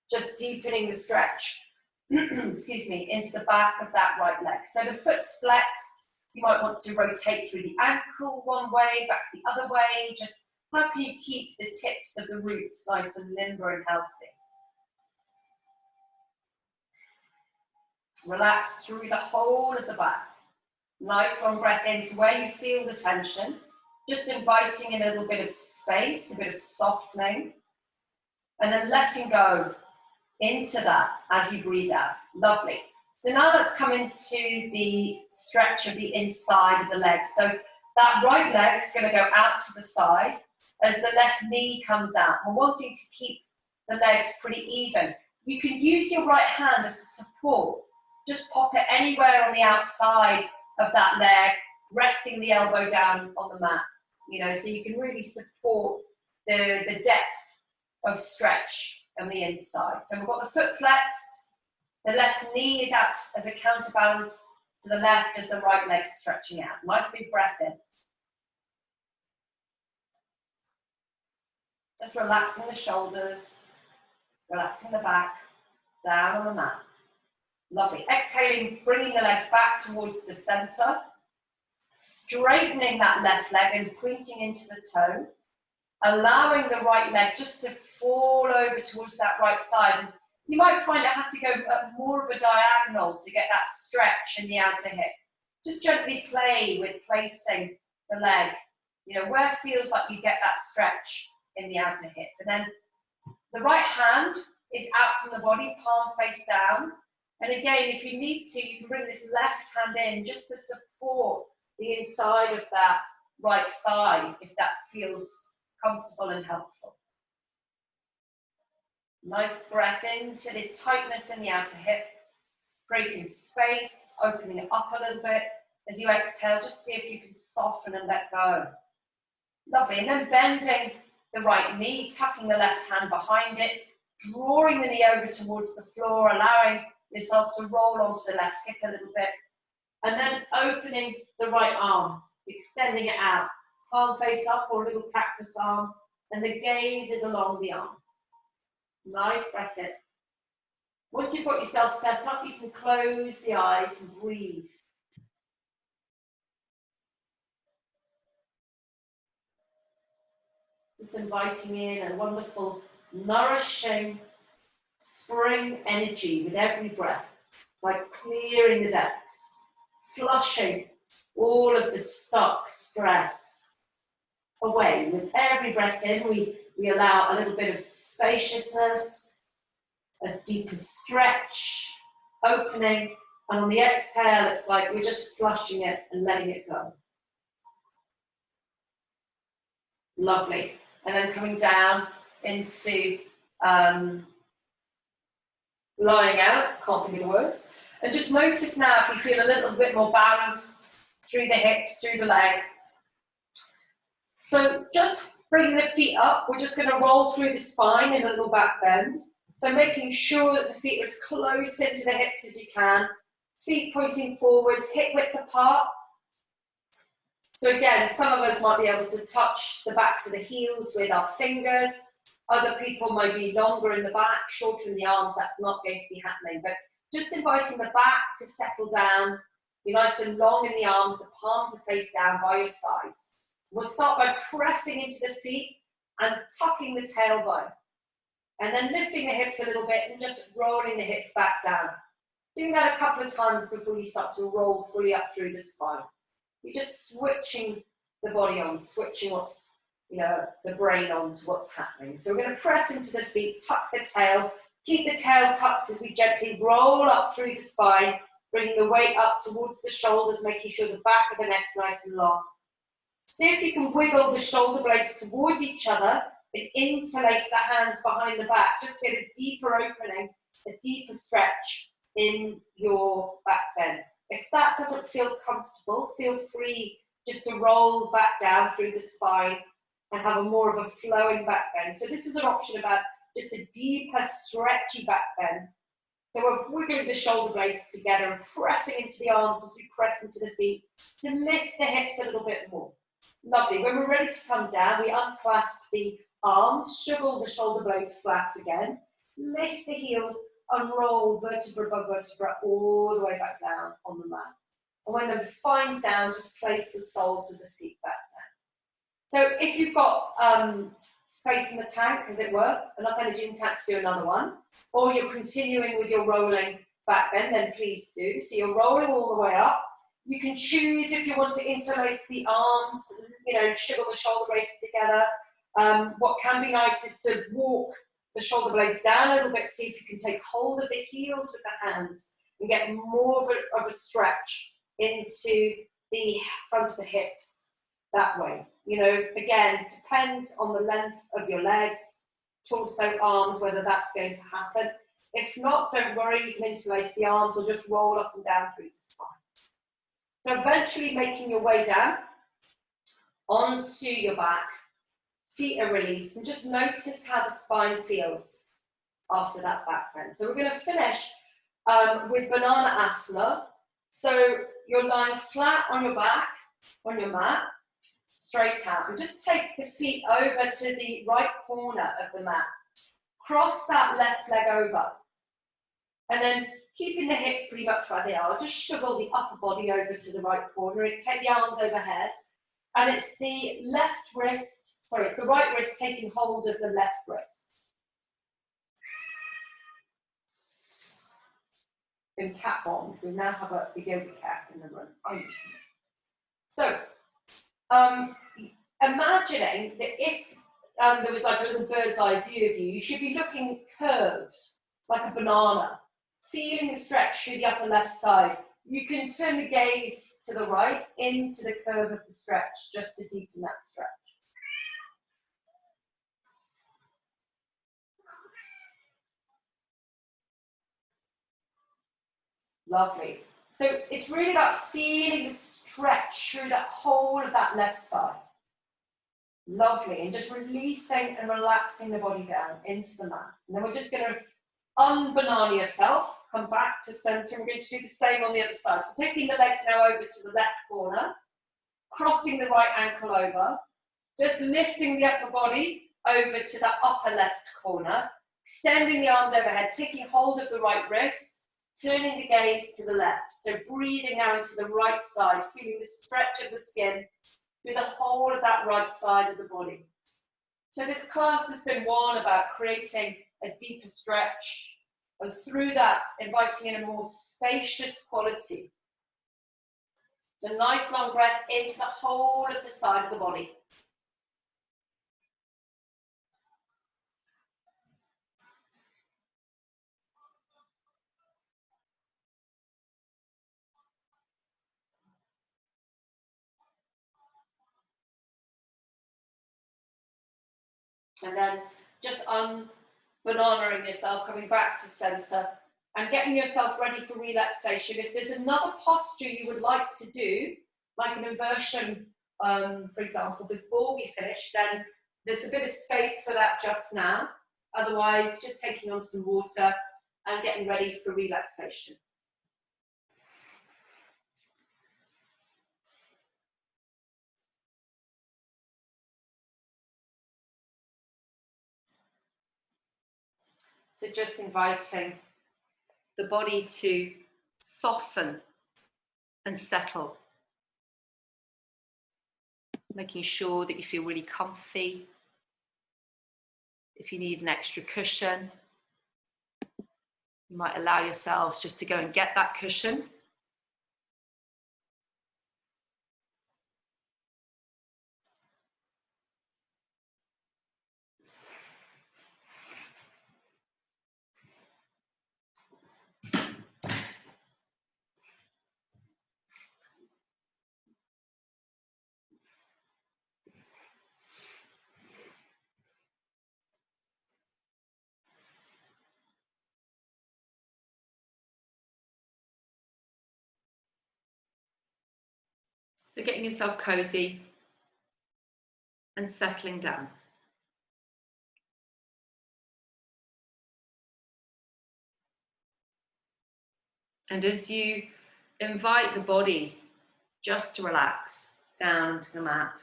Just deepening the stretch, excuse me, into the back of that right leg. So the foot's flexed. You might want to rotate through the ankle one way, back the other way. Just how can you keep the tips of the roots nice and limber and healthy? Relax through the whole of the back. Nice long breath into where you feel the tension. Just inviting in a little bit of space, a bit of softening. And then letting go into that as you breathe out. Lovely. So now let's come into the stretch of the inside of the leg. So that right leg is going to go out to the side as the left knee comes out. We're wanting to keep the legs pretty even. You can use your right hand as a support. Just pop it anywhere on the outside of that leg, resting the elbow down on the mat. You know, so you can really support the depth of stretch on the inside. So we've got the foot flexed, the left knee is out as a counterbalance to the left as the right leg stretching out. Nice big breath in. Just relaxing the shoulders, relaxing the back, down on the mat. Lovely. Exhaling, bringing the legs back towards the center, straightening that left leg and pointing into the toe, allowing the right leg just to fall over towards that right side. And you might find it has to go more of a diagonal to get that stretch in the outer hip. Just gently play with placing the leg, you know, where it feels like you get that stretch in the outer hip. And then the right hand is out from the body, palm face down. And again, if you need to, you can bring this left hand in just to support the inside of that right thigh, if that feels comfortable and helpful. Nice breath into the tightness in the outer hip, creating space, opening it up a little bit. As you exhale, just see if you can soften and let go. Lovely. And then bending the right knee, tucking the left hand behind it, drawing the knee over towards the floor, allowing yourself to roll onto the left hip a little bit, and then opening the right arm, extending it out, palm face up or a little cactus arm, and the gaze is along the arm. Nice breath in. Once you've got yourself set up, you can close the eyes and breathe. Just inviting in a wonderful, nourishing spring energy with every breath, like clearing the decks, flushing all of the stuck stress away. With every breath in, we allow a little bit of spaciousness, a deeper stretch, opening, and on the exhale, it's like we're just flushing it and letting it go. Lovely. And then coming down into lying out, can't think of the words. And just notice now if you feel a little bit more balanced through the hips, through the legs. So just bringing the feet up, we're just going to roll through the spine in a little back bend. So making sure that the feet are as close into the hips as you can. Feet pointing forwards, hip width apart. So again, some of us might be able to touch the backs of the heels with our fingers. Other people might be longer in the back, shorter in the arms. That's not going to be happening. But just inviting the back to settle down. Be nice and long in the arms. The palms are face down by your sides. We'll start by pressing into the feet and tucking the tailbone. And then lifting the hips a little bit and just rolling the hips back down. Doing that a couple of times before you start to roll fully up through the spine. You're just switching the body on, switching what's, the brain on to what's happening. So we're going to press into the feet, tuck the tail, keep the tail tucked as we gently roll up through the spine, bringing the weight up towards the shoulders, making sure the back of the neck's nice and long. See if you can wiggle the shoulder blades towards each other and interlace the hands behind the back, just to get a deeper opening, a deeper stretch in your back bend. If that doesn't feel comfortable, feel free just to roll back down through the spine and have a more of a flowing back bend. So this is an option about just a deeper, stretchy back bend. So we're wiggling the shoulder blades together and pressing into the arms as we press into the feet to lift the hips a little bit more. Lovely. When we're ready to come down, we unclasp the arms, shuggle the shoulder blades flat again, lift the heels, unroll vertebra above vertebra all the way back down on the mat. And when the spine's down, just place the soles of the feet back down. So if you've got space in the tank, as it were, enough energy in the tank to do another one, or you're continuing with your rolling back bend, then please do. So you're rolling all the way up. You can choose if you want to interlace the arms, shuggle the shoulder blades together. What can be nice is to walk the shoulder blades down a little bit, see if you can take hold of the heels with the hands and get more of a stretch into the front of the hips that way. Again, depends on the length of your legs, torso, arms, whether that's going to happen. If not, don't worry, you can interlace the arms or just roll up and down through the spine. So eventually making your way down onto your back, feet are released, and just notice how the spine feels after that back bend. So we're going to finish with banana asana. So you're lying flat on your back, on your mat, straight out, and just take the feet over to the right corner of the mat. Cross that left leg over, and then keeping the hips pretty much where they are, just shuggle the upper body over to the right corner, and take the arms overhead, and it's the it's the right wrist taking hold of the left wrist. In cat bond, we now have the yoga cat in the room. So, imagining that if there was like a little bird's eye view of you, you should be looking curved, like a banana, feeling the stretch through the upper left side. You can turn the gaze to the right into the curve of the stretch, just to deepen that stretch. Lovely. So it's really about feeling the stretch through that whole of that left side. Lovely. And just releasing and relaxing the body down into the mat. And then we're just going to unbanana yourself, come back to center. We're going to do the same on the other side. So taking the legs now over to the left corner, crossing the right ankle over, just lifting the upper body over to the upper left corner, extending the arms overhead, taking hold of the right wrist, turning the gaze to the left. So breathing out into the right side, feeling the stretch of the skin through the whole of that right side of the body. So this class has been one about creating a deeper stretch, and through that, inviting in a more spacious quality. So nice long breath into the whole of the side of the body. And then just bananaing yourself, coming back to center and getting yourself ready for relaxation. If there's another posture you would like to do, like an inversion, for example, before we finish, then there's a bit of space for that just now. Otherwise, just taking on some water and getting ready for relaxation. So just inviting the body to soften and settle. Making sure that you feel really comfy. If you need an extra cushion, you might allow yourselves just to go and get that cushion. So getting yourself cozy and settling down. And as you invite the body just to relax down onto the mat,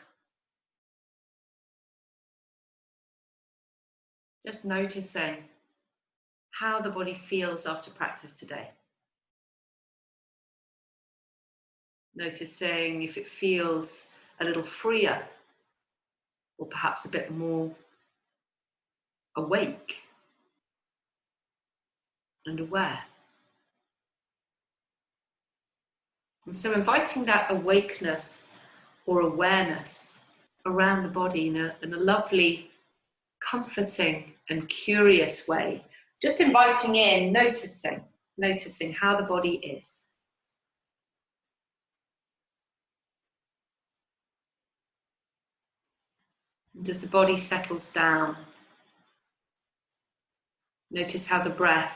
just noticing how the body feels after practice today. Noticing if it feels a little freer or perhaps a bit more awake and aware. And so inviting that awakeness or awareness around the body in a lovely, comforting and curious way. Just inviting in, noticing how the body is. And as the body settles down, notice how the breath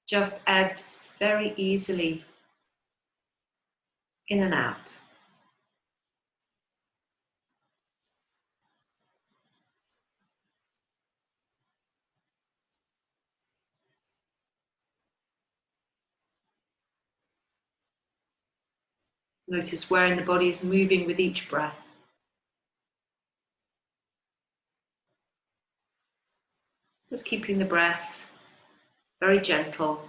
just ebbs very easily in and out. Notice where in the body is moving with each breath. Just keeping the breath very gentle.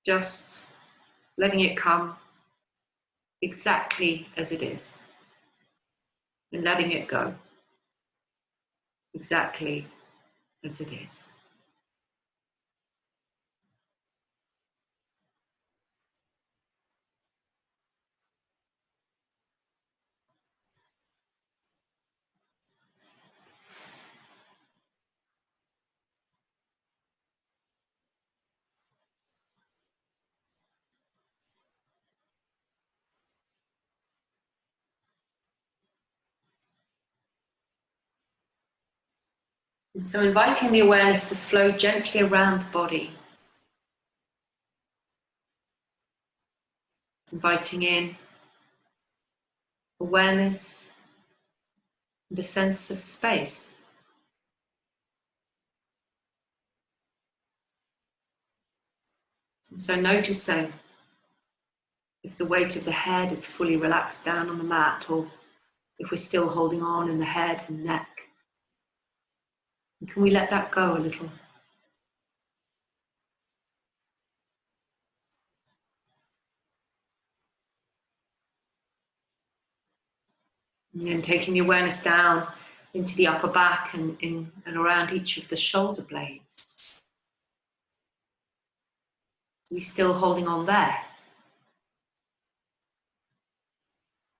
Just letting it come exactly as it is. And letting it go exactly as it is. And so inviting the awareness to flow gently around the body. Inviting in awareness and a sense of space. And so noticing if the weight of the head is fully relaxed down on the mat or if we're still holding on in the head and neck. And can we let that go a little? And then taking the awareness down into the upper back and in and around each of the shoulder blades. We're still holding on there.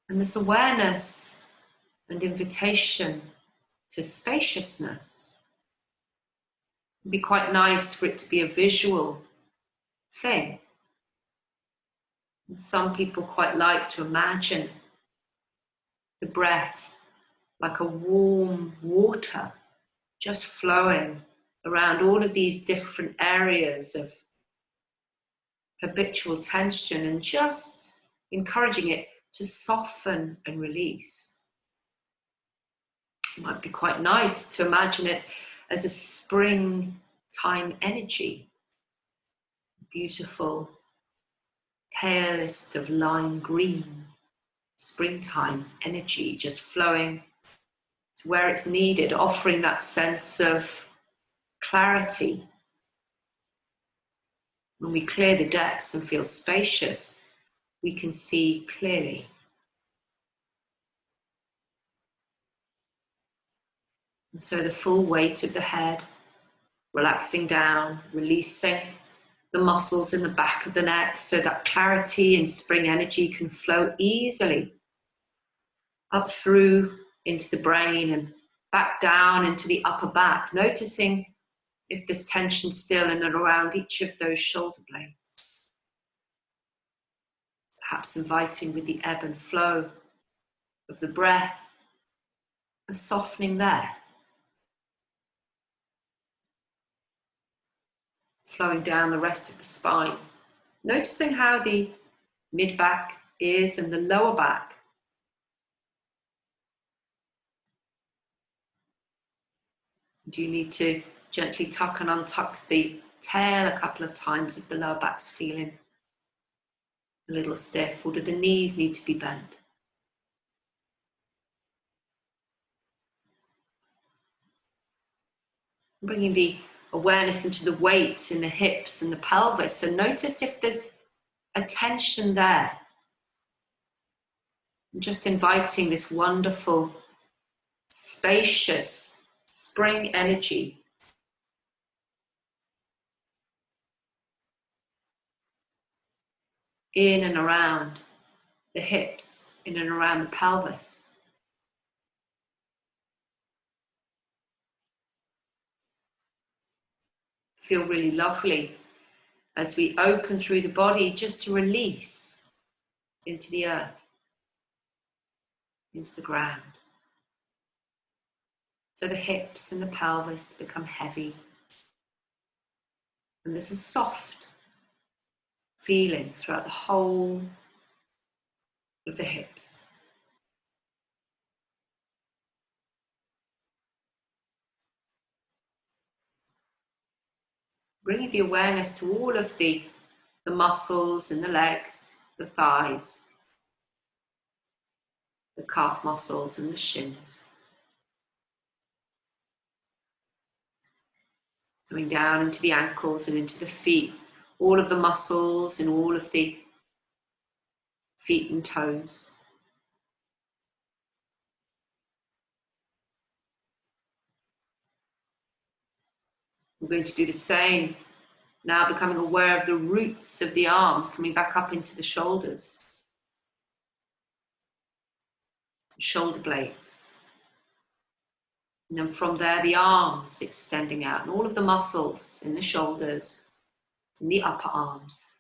And this awareness and invitation to spaciousness would be quite nice for it to be a visual thing. And some people quite like to imagine the breath like a warm water just flowing around all of these different areas of habitual tension and just encouraging it to soften and release. It might be quite nice to imagine it as a springtime energy, beautiful, palest of lime green, springtime energy just flowing to where it's needed, offering that sense of clarity. When we clear the decks and feel spacious, we can see clearly. And so the full weight of the head, relaxing down, releasing the muscles in the back of the neck so that clarity and spring energy can flow easily up through into the brain and back down into the upper back, noticing if there's tension still in and around each of those shoulder blades. Perhaps inviting with the ebb and flow of the breath, a softening there. Flowing down the rest of the spine. Noticing how the mid-back is and the lower back. Do you need to gently tuck and untuck the tail a couple of times if the lower back's feeling a little stiff, or do the knees need to be bent? Bringing the awareness into the weights in the hips and the pelvis. So notice if there's a tension there. I'm just inviting this wonderful, spacious spring energy in and around the hips, in and around the pelvis. Feel really lovely as we open through the body just to release into the earth, into the ground. So the hips and the pelvis become heavy. And there's a soft feeling throughout the whole of the hips. Bringing the awareness to all of the muscles in the legs, the thighs, the calf muscles and the shins. Coming down into the ankles and into the feet, all of the muscles in all of the feet and toes. We're going to do the same, now becoming aware of the roots of the arms, coming back up into the shoulders, shoulder blades. And then from there, the arms extending out, and all of the muscles in the shoulders, in the upper arms,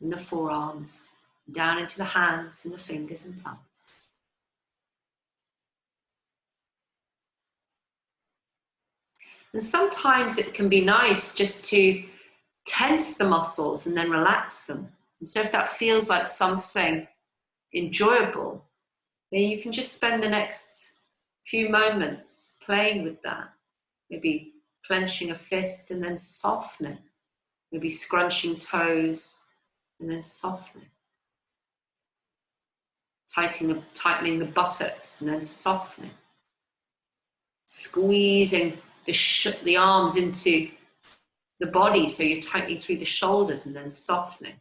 in the forearms, down into the hands and the fingers and thumbs. And sometimes it can be nice just to tense the muscles and then relax them. And so if that feels like something enjoyable, then you can just spend the next few moments playing with that. Maybe clenching a fist and then softening. Maybe scrunching toes and then softening. Tightening the buttocks and then softening. Squeezing the arms into the body so you're tightening through the shoulders and then softening.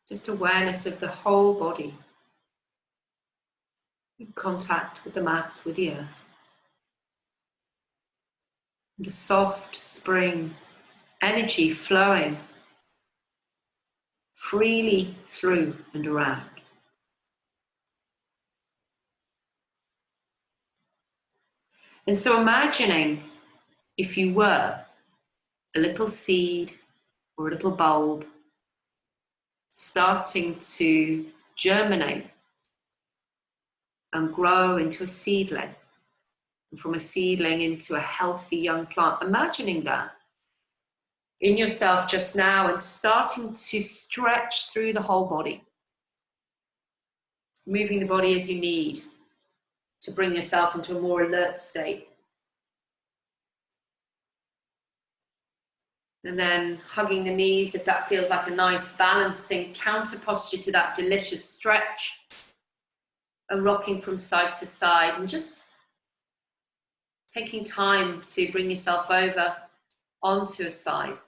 Just awareness of the whole body. In contact with the mat, with the earth. And a soft spring energy flowing freely through and around. And so imagining if you were a little seed or a little bulb starting to germinate and grow into a seedling, and from a seedling into a healthy young plant. Imagining that in yourself just now and starting to stretch through the whole body, moving the body as you need to bring yourself into a more alert state. And then hugging the knees if that feels like a nice balancing counter posture to that delicious stretch, and rocking from side to side, and just taking time to bring yourself over onto a side.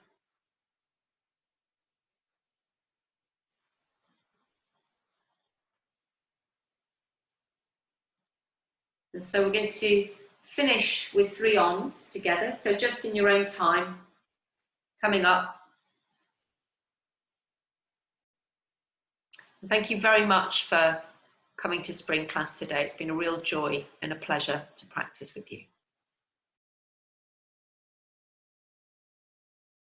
And so we're going to finish with 3 ons together. So just in your own time, coming up. And thank you very much for coming to spring class today. It's been a real joy and a pleasure to practice with you.